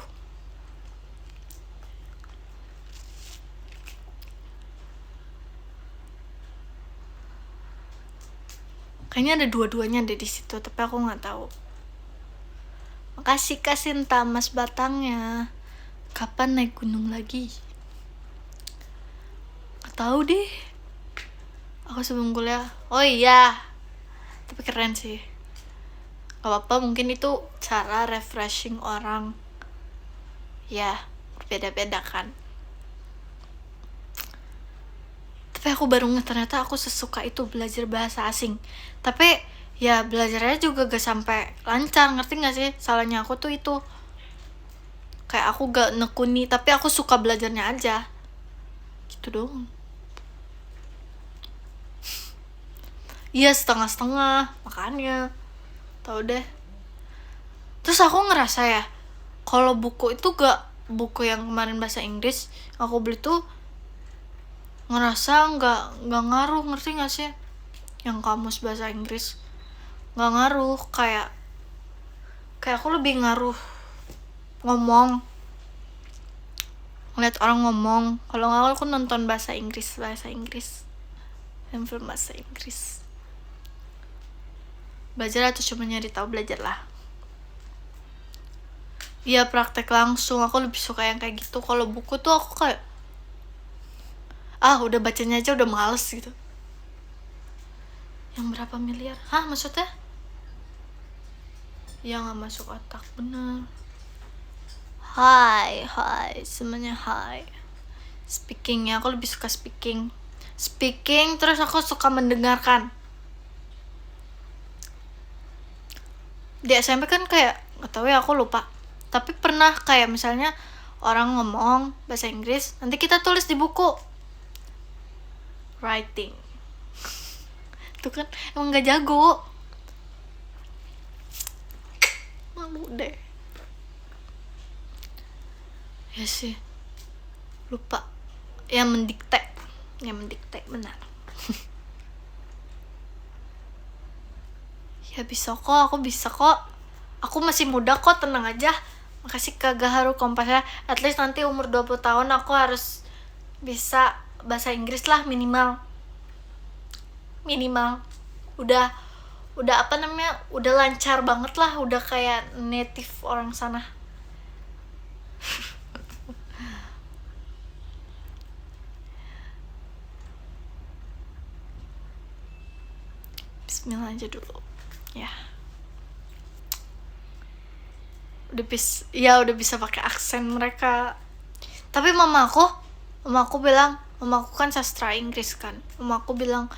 Kayaknya ada dua-duanya deh di situ, tapi aku nggak tahu. Makasih Kak Sinta Mas Batangnya. Kapan naik gunung lagi? Gak tahu deh. Aku sebelum kuliah. Oh iya. Tapi keren sih. Gak apa-apa, mungkin itu cara refreshing orang. Ya, berbeda-beda kan. Tapi aku baru ternyata aku sesuka itu belajar bahasa asing. Tapi ya belajarnya juga gak sampai lancar, ngerti gak sih? Salahnya aku tuh itu, kayak aku gak nekuni, tapi aku suka belajarnya aja gitu dong. Iya, setengah-setengah makanya tau deh. Terus aku ngerasa ya, kalau buku itu buku yang kemarin bahasa Inggris aku beli tuh ngerasa nggak ngaruh, ngerti nggak sih? Yang kamus bahasa Inggris nggak ngaruh, kayak aku lebih ngaruh ngomong, ngeliat orang ngomong. Kalau nggak aku nonton bahasa Inggris, film bahasa Inggris. Belajar atau cuma nyari tahu, belajar lah. Iya, praktek langsung. Aku lebih suka yang kayak gitu. Kalau buku tuh aku kayak udah bacanya aja udah males gitu. Yang berapa miliar? Hah, maksudnya? Ya nggak masuk otak, bener. Hai semuanya, hai. Speakingnya aku lebih suka speaking, terus aku suka mendengarkan. Di SMP kan kayak nggak tahu ya, aku lupa, tapi pernah kayak misalnya orang ngomong bahasa Inggris, nanti kita tulis di buku, writing. Tuh kan emang nggak jago, malu deh ya sih, lupa. Yang mendikte benar. Ya bisa kok, aku bisa kok, aku masih muda kok, tenang aja. Makasih Kak Gaharu Kompasnya. At least nanti umur 20 tahun aku harus bisa bahasa Inggris lah, minimal. Udah apa namanya, udah lancar banget lah, udah kayak native orang sana. Bismillah aja dulu ya. Udah bisa pakai aksen mereka. Tapi mamaku kan sastra Inggris kan. Mamaku bilang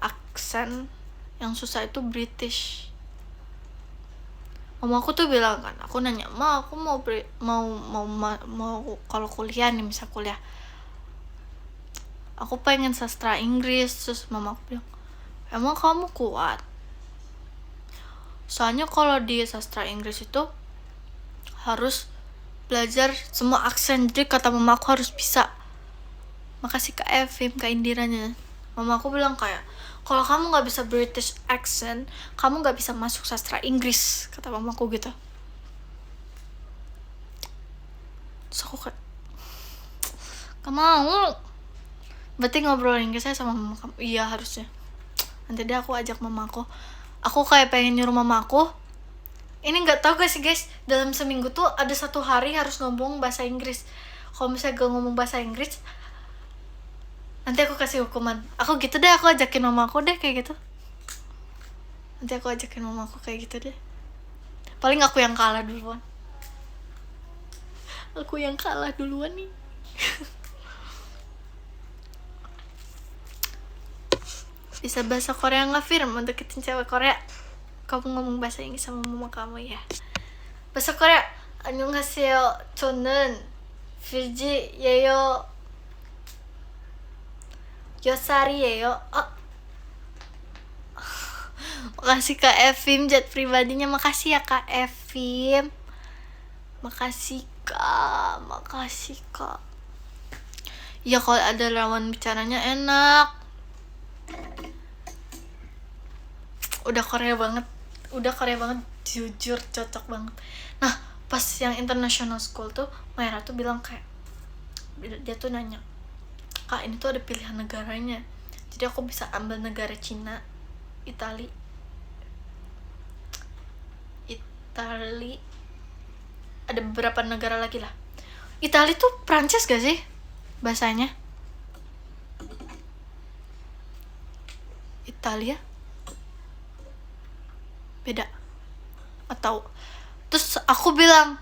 aksen yang susah itu British. Mamaku tuh bilang kan, aku nanya, "Ma, aku mau kalau kuliah nih, misal kuliah, aku pengen sastra Inggris." Terus mamaku bilang, "Emang kamu kuat? Soalnya kalau di sastra Inggris itu harus belajar semua aksen, jadi kata mamaku harus bisa." Makasih Kak Evim, Kak Indiranya. Mamaku bilang kayak, kalau kamu nggak bisa British accent, kamu nggak bisa masuk sastra Inggris, kata mamaku gitu. Terus aku kayak, gak mau. Berarti ngobrol Inggris saya sama mama kamu? Iya, harusnya. Nanti deh aku ajak mamaku. Aku kayak pengen nyuruh mamaku, ini nggak tahu gak sih guys, dalam seminggu tuh ada 1 hari harus ngomong bahasa Inggris. Kalau misalnya gak ngomong bahasa Inggris, nanti aku kasih hukuman. Aku gitu deh, aku ajakin mamaku deh kayak gitu. Nanti aku ajakin mamaku kayak gitu deh. Paling aku yang kalah duluan. Nih. Bisa bahasa Korea nggak, Firm? Untuk kita cewek Korea, kamu ngomong bahasa Inggris sama mama kamu ya. Bahasa Korea. 안녕하세요. 저는 필지예요. Yosarieyo. Makasih Kak Evim, jet pribadinya. Makasih ya Kak Evim. Makasih Kak. Ya kalau ada lawan bicaranya enak. Udah Korea banget, jujur cocok banget. Nah, pas yang international school tuh, Maira tuh bilang kayak, dia tuh nanya, "Kak, ini tuh ada pilihan negaranya, jadi aku bisa ambil negara Cina, Itali, ada beberapa negara lagi lah." Itali tuh Prancis gak sih bahasanya? Italia beda atau? Terus aku bilang,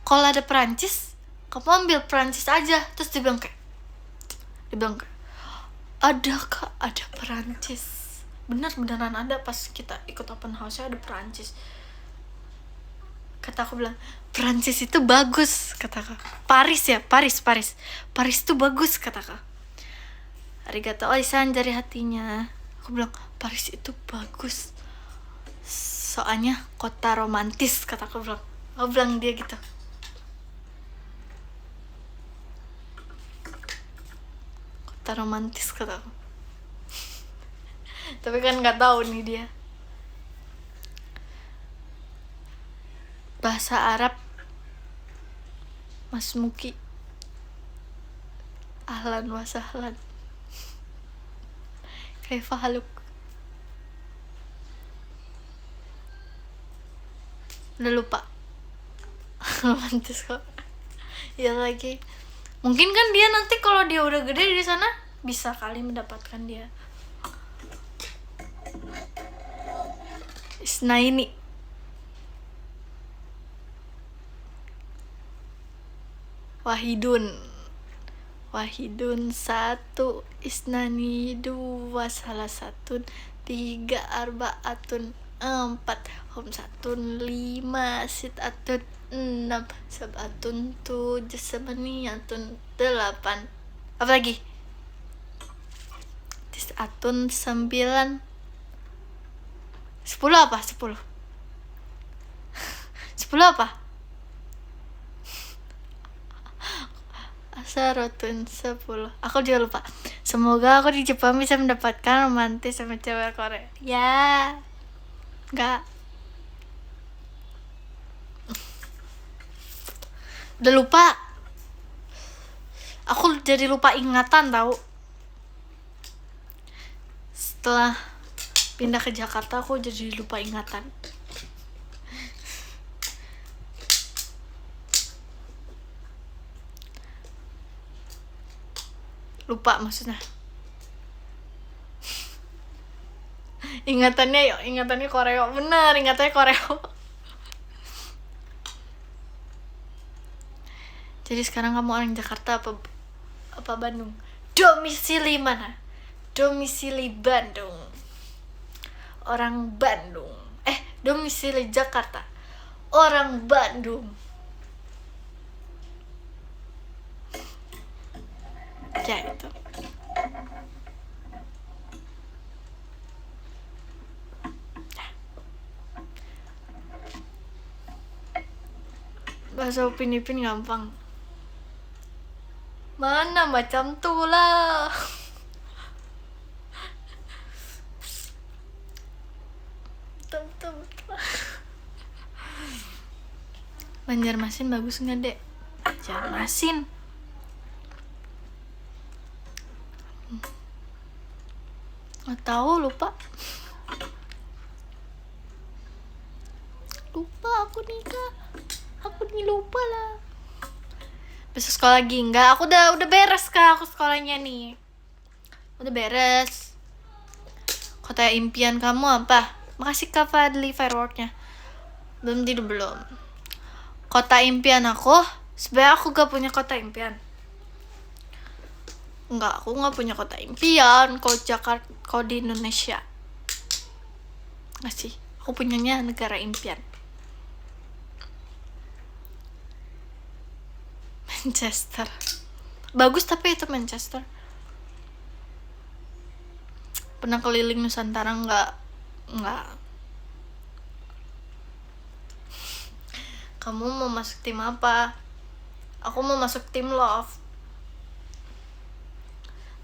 kalau ada Prancis, kamu ambil Prancis aja. Terus dia bilang kayak, ada Kak, ada Prancis. Beneran ada, pas kita ikut open house ada Prancis. Kata aku bilang, Prancis itu bagus, kata Kak. Paris itu bagus, kata Kak. Arigato oisan dari hatinya. Aku bilang Paris itu bagus, soalnya kota romantis, kata aku bilang. Aku bilang dia gitu. Kota romantis, kata aku. Tapi kan nggak tahu nih dia. Bahasa Arab Mas Muki. Ahlan wa sahlan. Kaifa haluk? Udah lupa. Romantis kok. Ya lagi. Mungkin kan dia nanti kalau dia udah gede di sana bisa kali mendapatkan dia. Isnaini. Wahidun satu, isnani dua, salah satu, tiga, arbaatun empat, homsatun lima, sitatun enam, sabatun tujuh, semaniatun delapan, apa lagi? Tisatun sembilan, 10 apa? 10 apa? Asarotun 10. Aku juga lupa. Semoga aku di Jepang bisa mendapatkan romantis sama cewek Korea. Ya. Enggak. Udah lupa. Aku jadi lupa ingatan tahu. Setelah pindah ke Jakarta aku jadi lupa ingatan. Lupa maksudnya. Ingatannya Koreo. Bener, ingatannya Koreo. Jadi sekarang kamu orang Jakarta apa Bandung? Domisili mana? Domisili Bandung. Orang Bandung. Domisili Jakarta. Orang Bandung. Ya itu. Bahasa Upin Ipin gampang. Mana macam tuh lah. Betul. Banjarmasin bagus nggak, Dek? Banjarmasin. Nggak tahu, lupa aku nikah. Aku nih lupa lah. Besok sekolah lagi enggak? Aku udah beres Kak, aku sekolahnya nih. Udah beres. Kota impian kamu apa? Makasih Kak Fadli fireworknya. Belum tidur belum. Kota impian aku, sebenarnya aku gak punya kota impian. Enggak, aku gak punya kota impian. Kalau Jakarta, kalau di Indonesia nggak sih, aku punyanya negara impian. Manchester bagus, tapi itu Manchester. Pernah keliling Nusantara enggak. Kamu mau masuk tim apa? Aku mau masuk tim Love.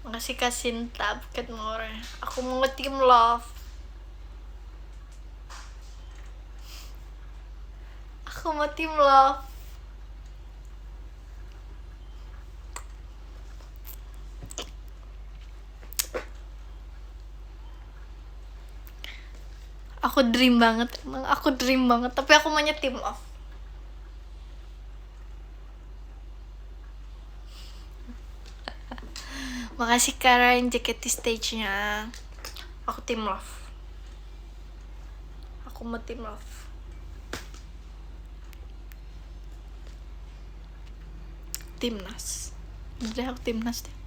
Makasih Kak Sinta Bukit More. Aku mau tim Love. Aku mau tim Love. Aku dream banget, tapi aku maunya tim Love. Makasih Karain JKT stage-nya. Aku tim Love. Aku mau tim Love. Timnas. Udah, aku Timnas deh.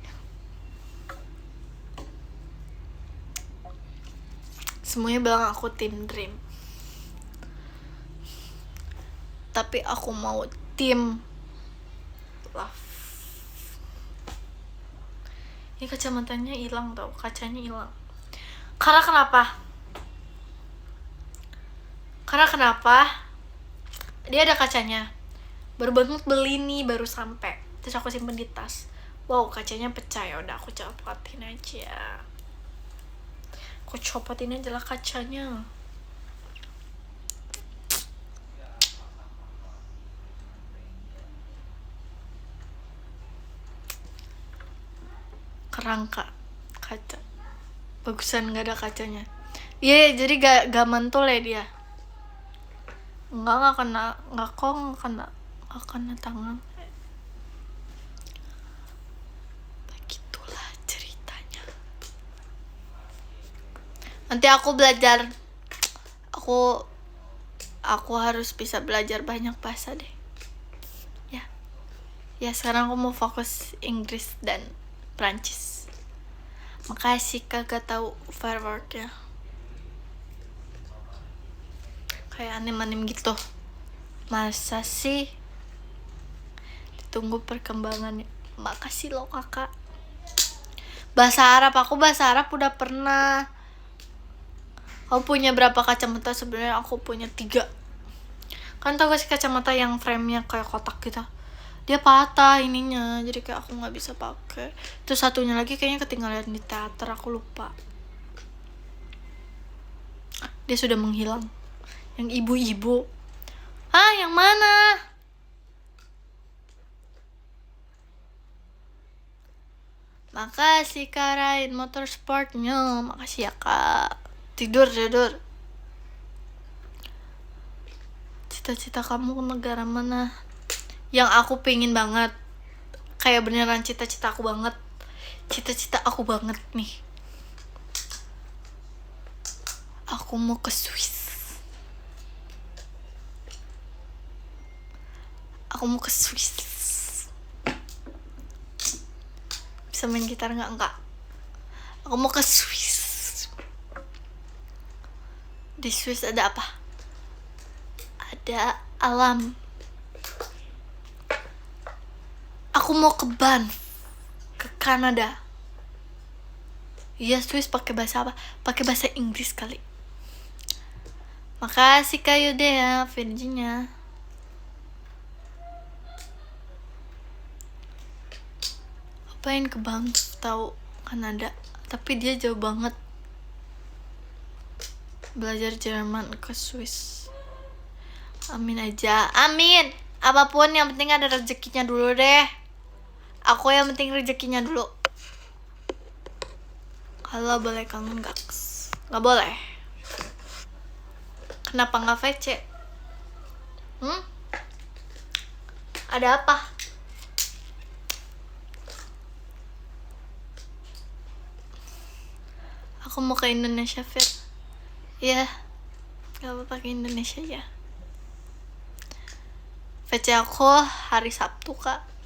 Semuanya bilang aku tim Dream. tapi aku mau tim love. Ini kacamatanya hilang tau, kacanya hilang. Karena kenapa? Dia ada kacanya. Baru banget beli nih, baru sampai. Terus aku simpen di tas. Wow, kacanya pecah, ya udah aku copotin aja. Aku copotin aja lah kacanya. Kerangka kaca. Bagusan nggak ada kacanya. Iya, jadi gak mantul ya dia. Nggak kena tangan. Begitulah ceritanya. Nanti aku belajar. Aku harus bisa belajar banyak bahasa deh. Ya sekarang aku mau fokus Inggris dan Prancis. Makasih kagak tahu fireworknya. Kayak anim-anim gitu. Masa sih? Ditunggu perkembangannya. Makasih loh kakak. Bahasa Arab udah pernah. Aku punya berapa kacamata? Sebenarnya aku punya 3. Kan tau gak sih kacamata yang frame-nya kayak kotak gitu? Dia patah ininya, jadi kayak aku nggak bisa pakai. Terus satunya lagi kayaknya ketinggalan di teater, aku lupa. Dia sudah menghilang. Yang ibu-ibu. Yang mana? Makasih Kak Rain Motorsportnya. Makasih ya Kak. Tidur. Cita-cita kamu ke negara mana? Yang aku pengen banget. Kayak beneran cita-cita aku banget. Cita-cita aku banget nih. Aku mau ke Swiss. Bisa main gitar nggak? Enggak. Aku mau ke Swiss. Di Swiss ada apa? Ada alam. Aku mau ke Banff, ke Kanada. Iya, Swiss pakai bahasa apa? Pakai bahasa Inggris kali. Makasih Kak Yudea, Virginia. Apain ke Banff, tahu Kanada, tapi dia jauh banget. Belajar Jerman ke Swiss. Amin aja, amin. Apapun yang penting ada rezekinya dulu deh. Aku yang penting rezekinya dulu. Kalau boleh kangen gaks? Nggak boleh. Kenapa nggak VC? Ada apa? Aku mau ke Indonesia, Fir. Iya, gak apa-apa ke Indonesia ya. VC aku hari Sabtu, Kak.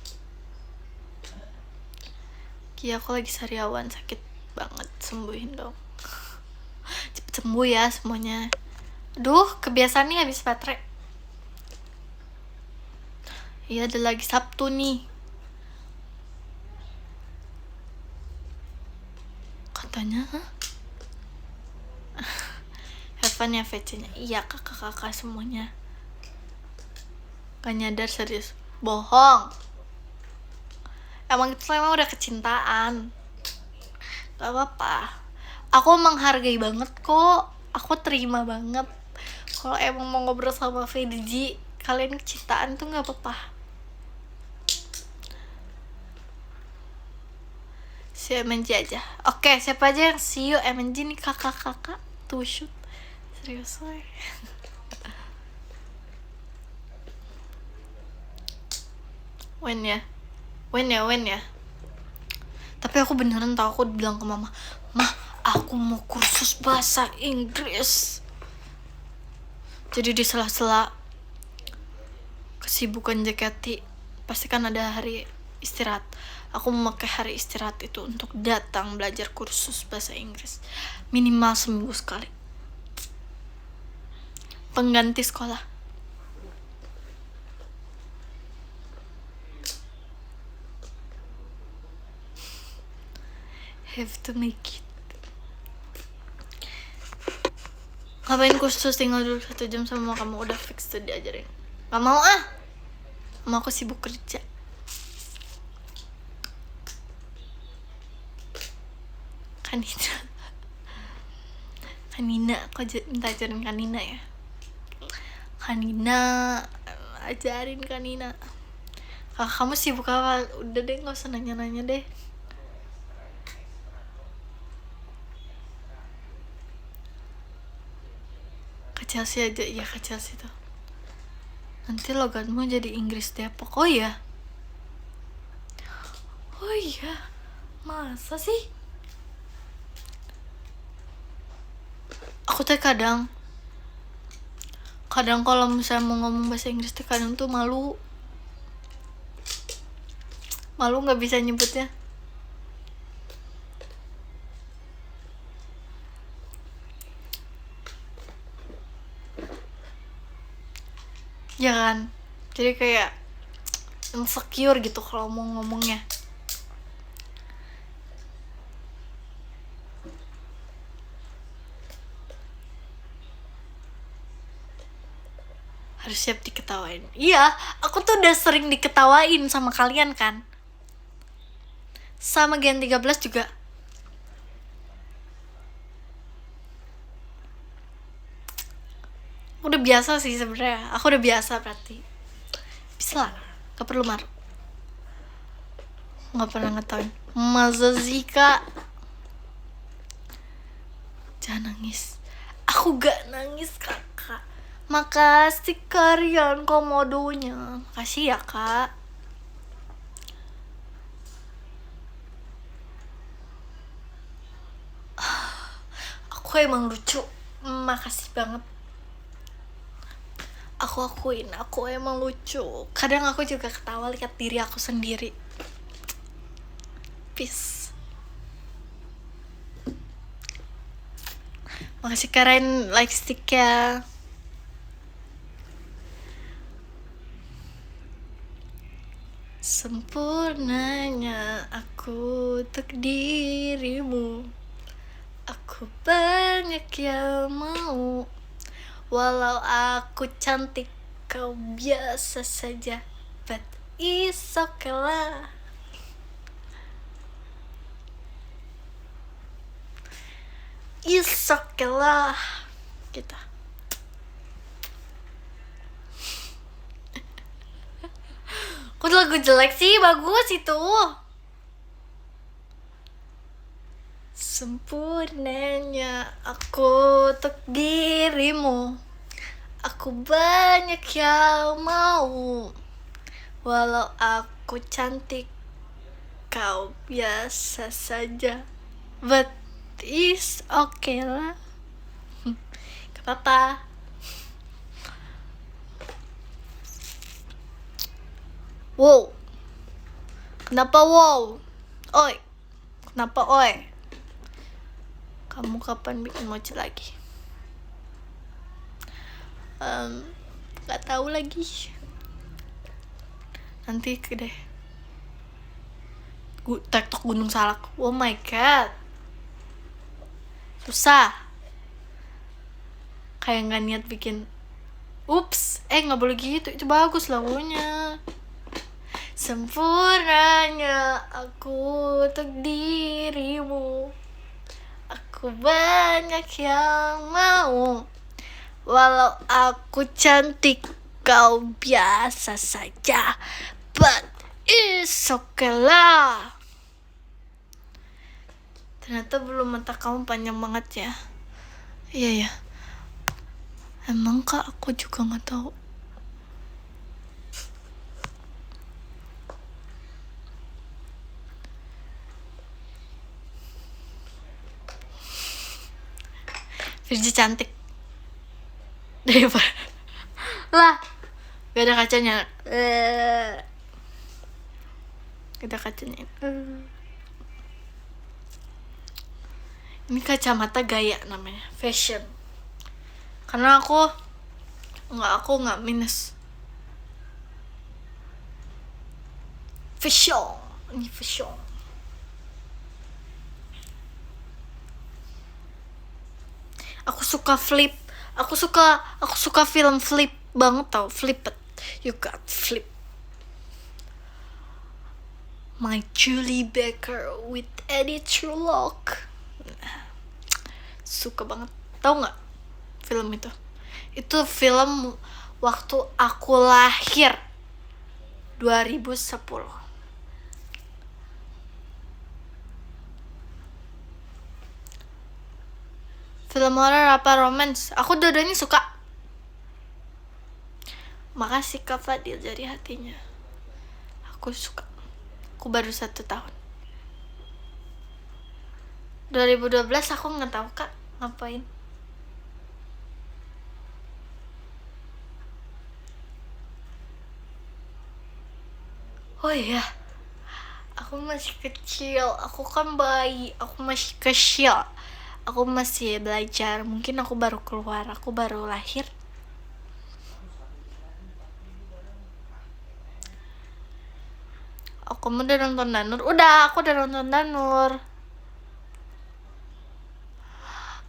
Aku lagi sariawan, sakit banget, sembuhin dong. Cepet sembuh ya semuanya. Aduh, kebiasaan nih habis baterai. Iya, ada lagi Sabtu nih. Katanya, have fun ya VC-nya. Iya, kakak-kakak semuanya. Gak nyadar serius. Bohong. Emang itu emang udah kecintaan. Gak apa-apa. Aku menghargai banget kok. Aku terima banget. Kalau emang mau ngobrol sama VDG, kalian kecintaan tuh gak apa-apa. Si MNG aja. Oke, siapa aja yang see you MNG nih kakak-kakak. Tuh shoot. Serius woy. When ya. Tapi aku beneran tau, aku bilang ke mama, "Mah, aku mau kursus bahasa Inggris." Jadi di sela-sela kesibukan JKT pasti kan ada hari istirahat. Aku memakai hari istirahat itu untuk datang belajar kursus bahasa Inggris minimal seminggu sekali. Pengganti sekolah. have to make it. Ngapain khusus tinggal dulu 1 jam sama kamu, udah fix tuh diajarin. Gak mau ah, mau aku sibuk kerja. Kanina, aku minta ajarin Kanina ya. Kanina, ajarin Kanina. Kalau kamu sibuk apa? Udah deh, gak usah nanya-nanya deh. Ke Chelsea aja, iya ke Chelsea tuh. Nanti logatmu jadi Inggris Depok. Oh iya, masa sih? Aku tuh kadang kalau misalnya mau ngomong bahasa Inggris tuh kadang tuh malu nggak bisa nyebutnya. Ya kan, jadi kayak insecure gitu kalau mau ngomongnya. Harus siap diketawain. Iya, aku tuh udah sering diketawain sama kalian kan. Sama Gen 13 juga. Udah biasa sih sebenarnya. Aku udah biasa berarti. Bisa lah, gak perlu marah. Gak pernah ngetawain. Masa sih kak? Jangan nangis. Aku gak nangis kakak. Makasih kalian komodonya. Makasih ya kak. Aku emang lucu. Makasih banget. Aku akuin, aku emang lucu. Kadang aku juga ketawa lihat diri aku sendiri. Peace. Makasih Karen, like stick ya. Sempurnanya aku untuk dirimu. Aku banyak yang mau. Walau aku cantik, kau biasa saja. But it's okay lah. It's okay lah. Gitu. Kok lagu jelek sih? Bagus itu. Sempurnanya aku untuk dirimu. Aku banyak yang mau. Walau aku cantik, kau biasa saja. But it's okay lah. Gak apa-apa. Wow. Kenapa wow? Oi. Kenapa oi? Kamu kapan bikin mochi lagi? Gak tahu lagi. Nanti deh. TikTok Gunung Salak. Oh my god. Susah. Kayak gak niat bikin. Ups. Gak boleh gitu. Itu bagus lagunya. Sempurnanya aku untuk dirimu. Aku banyak yang mau. Walau aku cantik, kau biasa saja. But it's okay lah. Ternyata bulu mata kamu panjang banget ya. Iya ya. Emang kak, aku juga gak tahu. Virgi cantik daripada lah, gak ada kacanya. Gak ada kacanya. Ini kacamata gaya namanya, fashion. Karena aku nggak minus. Fashion, ini fashion. suka Flip. Aku suka film Flip banget tau. Flipped. You got flip. My Julie Becker with Eddie Trullock. Suka banget. Tahu nggak film itu? Itu film waktu aku lahir 2010. Film horor apa romance? Aku dua-duanya suka. Makasih Kak Fadil dari hatinya. Aku suka. Aku baru 1 tahun. 2012 aku nggak tahu Kak ngapain. Oh iya, aku masih kecil. Aku kan bayi. Aku masih kecil. Aku masih belajar. Mungkin aku baru keluar. Aku baru lahir. Kamu udah nonton Danur? Udah, aku udah nonton Danur.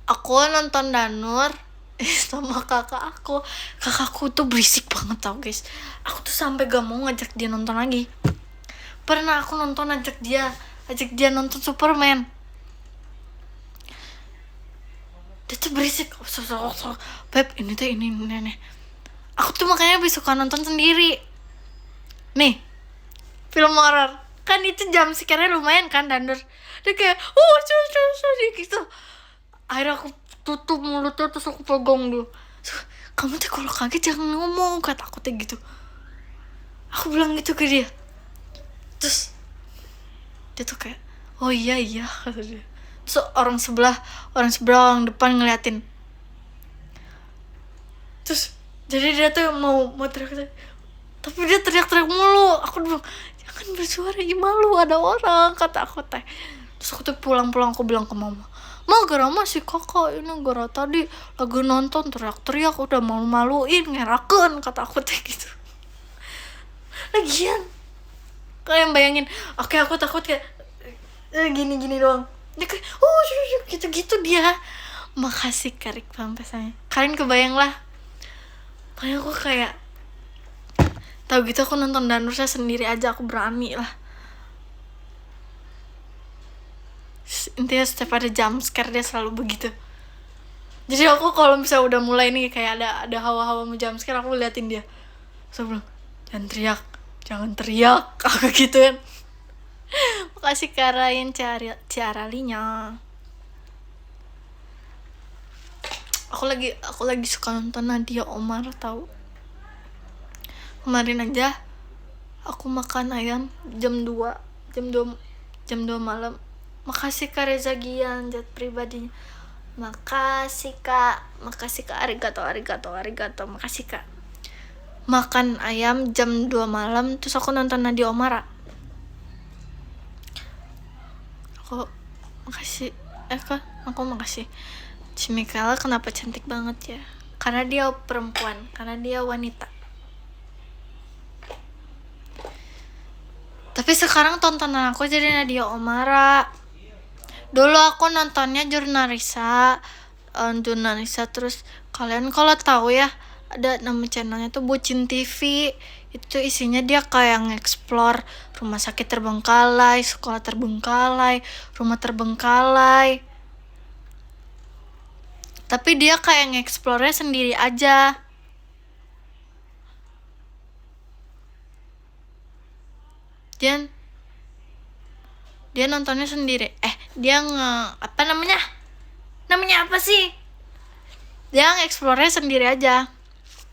Aku nonton Danur sama kakakku tuh berisik banget tau guys. Aku tuh sampai gak mau ngajak dia nonton lagi. Pernah aku nonton ajak dia nonton Superman. Dia tuh berisik. Beb, ini. Aku tuh makanya lebih suka nonton sendiri. Nih, film horor kan itu jam scare-nya lumayan kan Danur. Dia kayak gitu. Akhirnya aku tutup mulutnya terus aku pegang dulu. Kamu tuh kalau kaget jangan ngomong, kata aku tuh gitu. Aku bilang gitu ke dia. Terus dia tuh kayak oh iya kata dia. Terus orang sebelah orang depan ngeliatin. Terus jadi dia tuh mau teriak, tapi dia teriak mulu. Aku bilang jangan bersuara, malu ada orang, kata aku teh. Terus aku tuh pulang aku bilang ke mama, gara masih kakak ini gara tadi lagi nonton teriak-teriak udah malu-maluin ngeraken, kata aku teh gitu. Lagian kalian bayangin, oke aku takut kayak gini doang. Dia kayak gitu dia. Makasih Karik pampasannya. Kalian kebayang lah. Makanya aku kayak tahu gitu aku nonton Danur saya sendiri aja aku berani lah. Intinya setiap ada jump scare dia selalu begitu. Jadi aku kalau misalnya udah mulai nih kayak ada hawa-hawa mau jump scare, aku liatin dia. Terus aku bilang jangan teriak aku gituin. Makasih Karain Ciaralinya. Aku lagi suka nonton Nadia Omar tahu. Kemarin aja aku makan ayam jam 2 malam. Makasih Kak Reza Gian jat pribadinya. Makasih Kak arigato. Makasih Kak. Makan ayam jam 2 malam terus aku nonton Nadia Omara. Aku makasih aku makasih. Si Michaela kenapa cantik banget ya? Karena dia perempuan, karena dia wanita. Tapi sekarang tontonan aku jadi Nadia Omara. Dulu aku nontonnya Jurnalisa terus kalian kalau tahu ya ada nama channelnya tuh Bucin TV. Itu isinya dia kayak nge-explore rumah sakit terbengkalai, sekolah terbengkalai, rumah terbengkalai. Tapi dia kayak nge-explore-nya sendiri aja. Dia nontonnya sendiri. Dia namanya apa sih? Dia nge-explore-nya sendiri aja.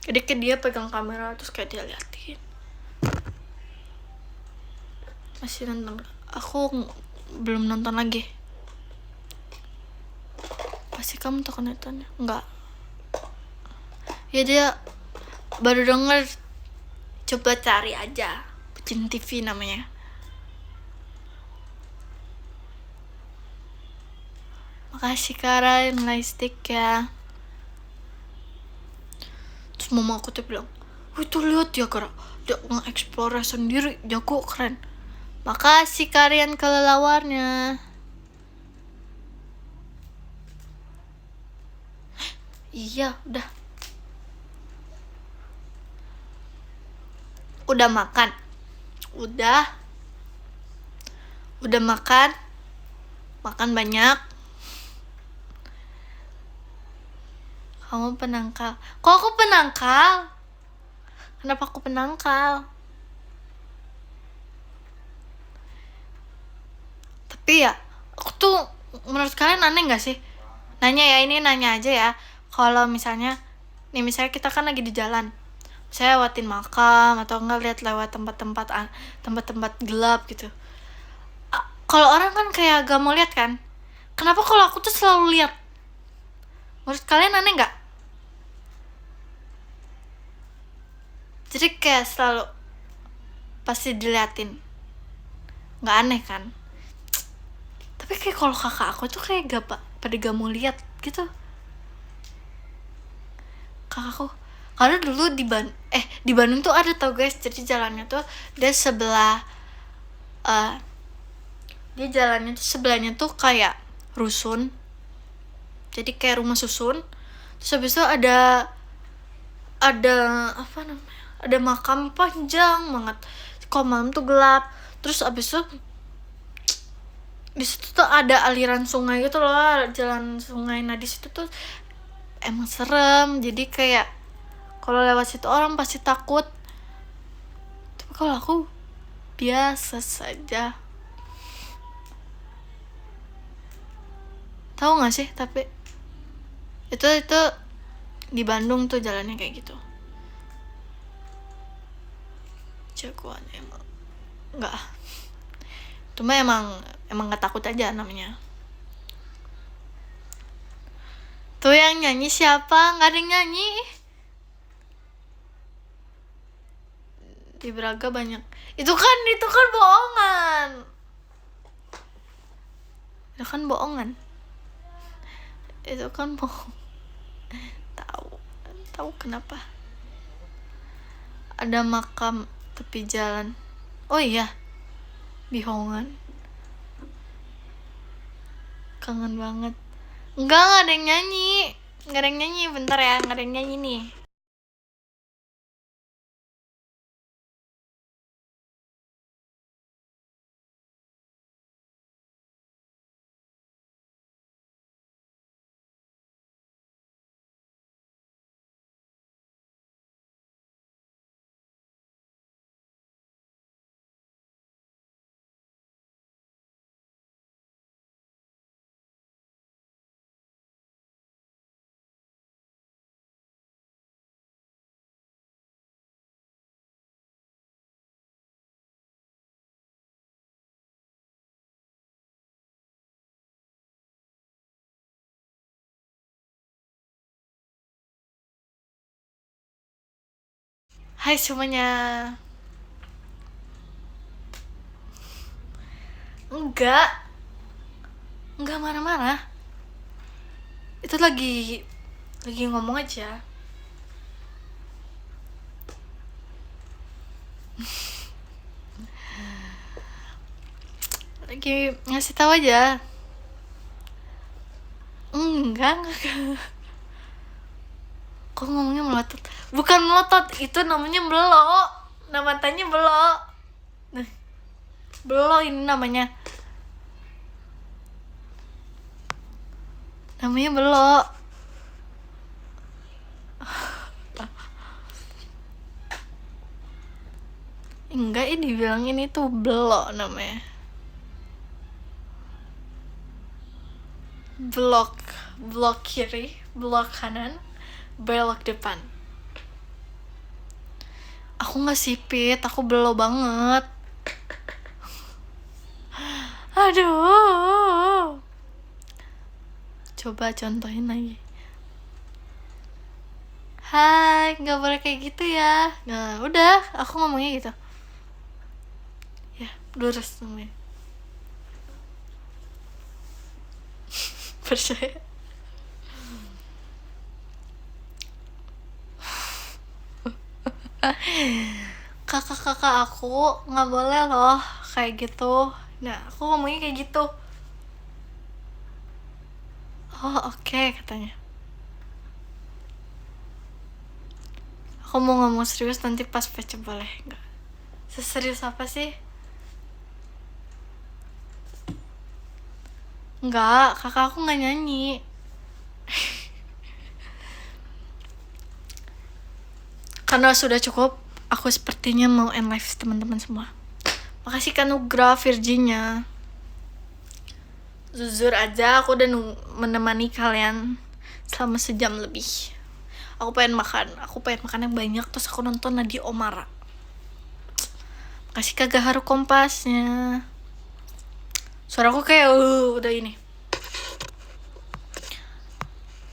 Jadi kayak dia pegang kamera terus kayak dia liatin. Masih nonton. Aku belum nonton lagi. Pasti kamu takut nontonnya? Enggak. Ya dia baru denger. Coba cari aja. Bucin TV namanya. Makasih Kara lightstick ya. Terus mama aku tuh bilang, tuh lihat ya Kara, dia nge-explore sendiri, jago, keren. Makasih kalian kelelawarnya. Iya, udah makan. Udah makan banyak. Kamu penangkal. Kok aku penangkal? Kenapa aku penangkal? Tapi ya, aku tuh menurut kalian aneh gak sih? Nanya aja ya. Kalau misalnya kita kan lagi di jalan, saya lewatin makam atau enggak lewat tempat-tempat gelap gitu. Kalau orang kan kayak gak mau lihat kan? Kenapa kalau aku tuh selalu lihat? Menurut kalian aneh nggak? Jadi kayak selalu pasti diliatin. Nggak aneh kan? Tapi kayak kalau kakak aku tuh kayak pada gak mau lihat gitu. Kakakku, karena dulu di Bandung tuh ada tau guys, jadi jalannya tuh dia sebelah dia jalannya tuh sebelahnya tuh kayak rusun, jadi kayak rumah susun. Terus habis itu ada apa namanya, ada makam panjang banget. Kalau malam tuh gelap. Terus abis itu di situ tuh ada aliran sungai gitu loh, jalan sungai. Nah di situ tuh emang serem, jadi kayak kalau lewat situ orang pasti takut. Tapi kalau aku biasa saja. Tahu nggak sih? Tapi itu di Bandung tuh jalannya kayak gitu. Jagoan emang nggak. Cuma emang nggak takut aja namanya. Tuh yang nyanyi siapa? Nggak ada yang nyanyi. Di Braga banyak. Itu kan bohongan. Itu kan bohongan. Itu kan bohong. Tahu kenapa? Ada makam tepi jalan. Oh iya, Bihongan. Kangen banget. Enggak ada yang nyanyi. Bentar ya, nggak ada yang nyanyi nih. Hai semuanya. Enggak marah-marah. Itu lagi ngomong aja. Lagi ngasih tahu aja. Enggak. Kok ngomongnya melotot? Bukan melotot, itu namanya belok. Namanya belok. Nah, belok ini namanya. Namanya belok. Enggak, ini dibilang ini tuh belok namanya. Blok kiri, blok kanan, belok depan. Aku nggak sipit, aku belok banget. Aduh. Coba contohin lagi. Hai, nggak boleh kayak gitu ya. Nah, udah, aku ngomongnya gitu. Ya, lurus namanya. Percaya. Kakak aku nggak boleh loh kayak gitu. Nah, aku ngomongnya kayak gitu. Oh, oke, katanya. Aku mau ngomong serius nanti pas baca boleh nggak? Seserius apa sih? Nggak, kakak aku nggak nyanyi. Karena sudah cukup, aku sepertinya mau end live teman-teman semua. Makasih Kak Nugra, Virginia. Jujur aja aku udah menemani kalian selama sejam lebih. Aku pengen makan yang banyak, terus aku nonton Nadie Omara. Makasih Kak Gaharu Kompasnya. Suaraku kayak udah ini.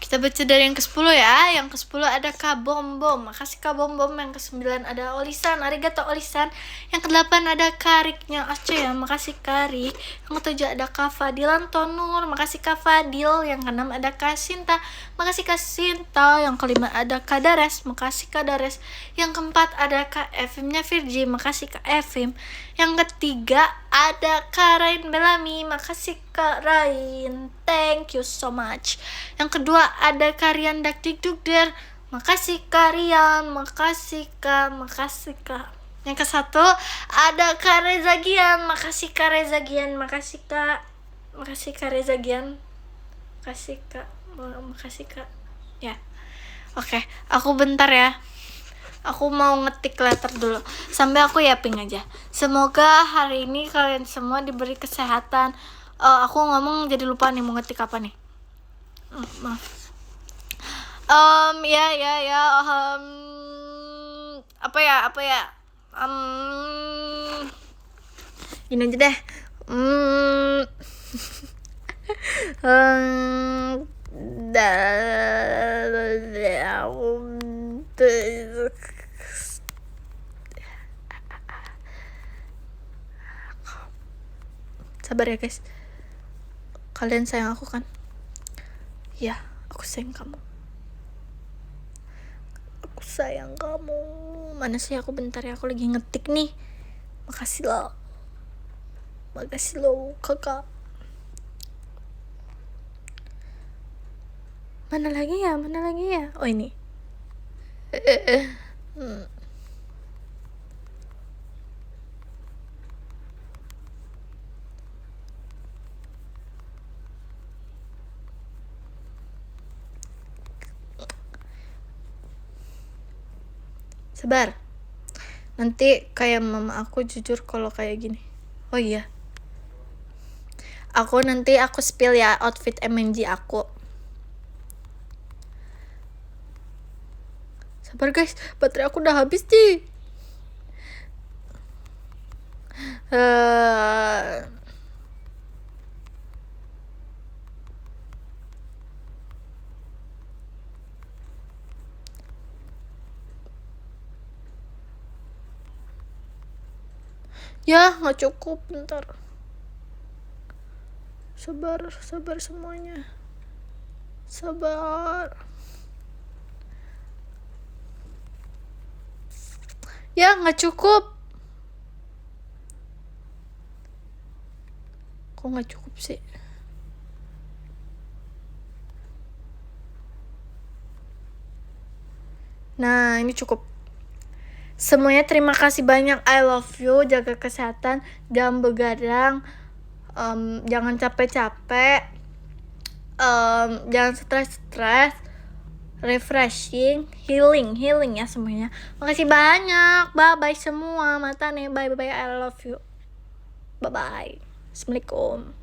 Kita baca dari yang ke-10 ya. Yang ke-10 ada Kak Bom Bom. Makasih Kak Bom Bom. Yang ke-9 ada Olisan. Arigato Olisan. Yang ke-8 ada Kariknya Aceh ya. Makasih Karik. Yang ke-7 ada Kak Fadilan Tonur. Makasih Kak Fadil. Yang ke-6 ada Kak Sinta. Makasih Kak Sinta. Yang ke-5 ada Kak Dares. Makasih Kak Dares. Yang ke-4 ada Kak Evimnya Virgi. Makasih Kak Evim. Yang ke-3 ada Kak Rain Belami. Makasih Kak Rain. Thank you so much. Yang kedua ada Karian Dakdikdukder. Makasih Karian. Makasih Kak. Yang ke-1 ada Kak Rezagian. Makasih Kak Rezagian. Makasih Kak Rezagian. Makasih Kak. Ya. Oke, aku bentar ya. Aku mau ngetik letter dulu. Sampai aku yaping aja. Semoga hari ini kalian semua diberi kesehatan. Aku ngomong jadi lupa nih mau ngetik apa nih. Maaf. Apa ya? Gini aja deh. Sabar ya guys. Kalian sayang aku kan? Ya, aku sayang kamu. Mana sih aku bentar ya, aku lagi ngetik nih. Makasih loh kakak. Mana lagi ya? Oh ini. Sabar. Nanti kayak mama aku jujur kalau kayak gini. Oh iya. Aku spill ya outfit MNG aku. Sabar guys, baterai aku udah habis nih. Ya, nggak cukup, bentar. Sabar semuanya. Sabar. Ya, nggak cukup. Kok nggak cukup sih? Nah, ini cukup. Semuanya terima kasih banyak. I love you. Jaga kesehatan. Jangan begadang. Jangan capek-capek. Jangan stres. Refreshing, healing ya semuanya. Makasih banyak. Bye semua. Mata nih. Bye. I love you. Bye. Assalamualaikum.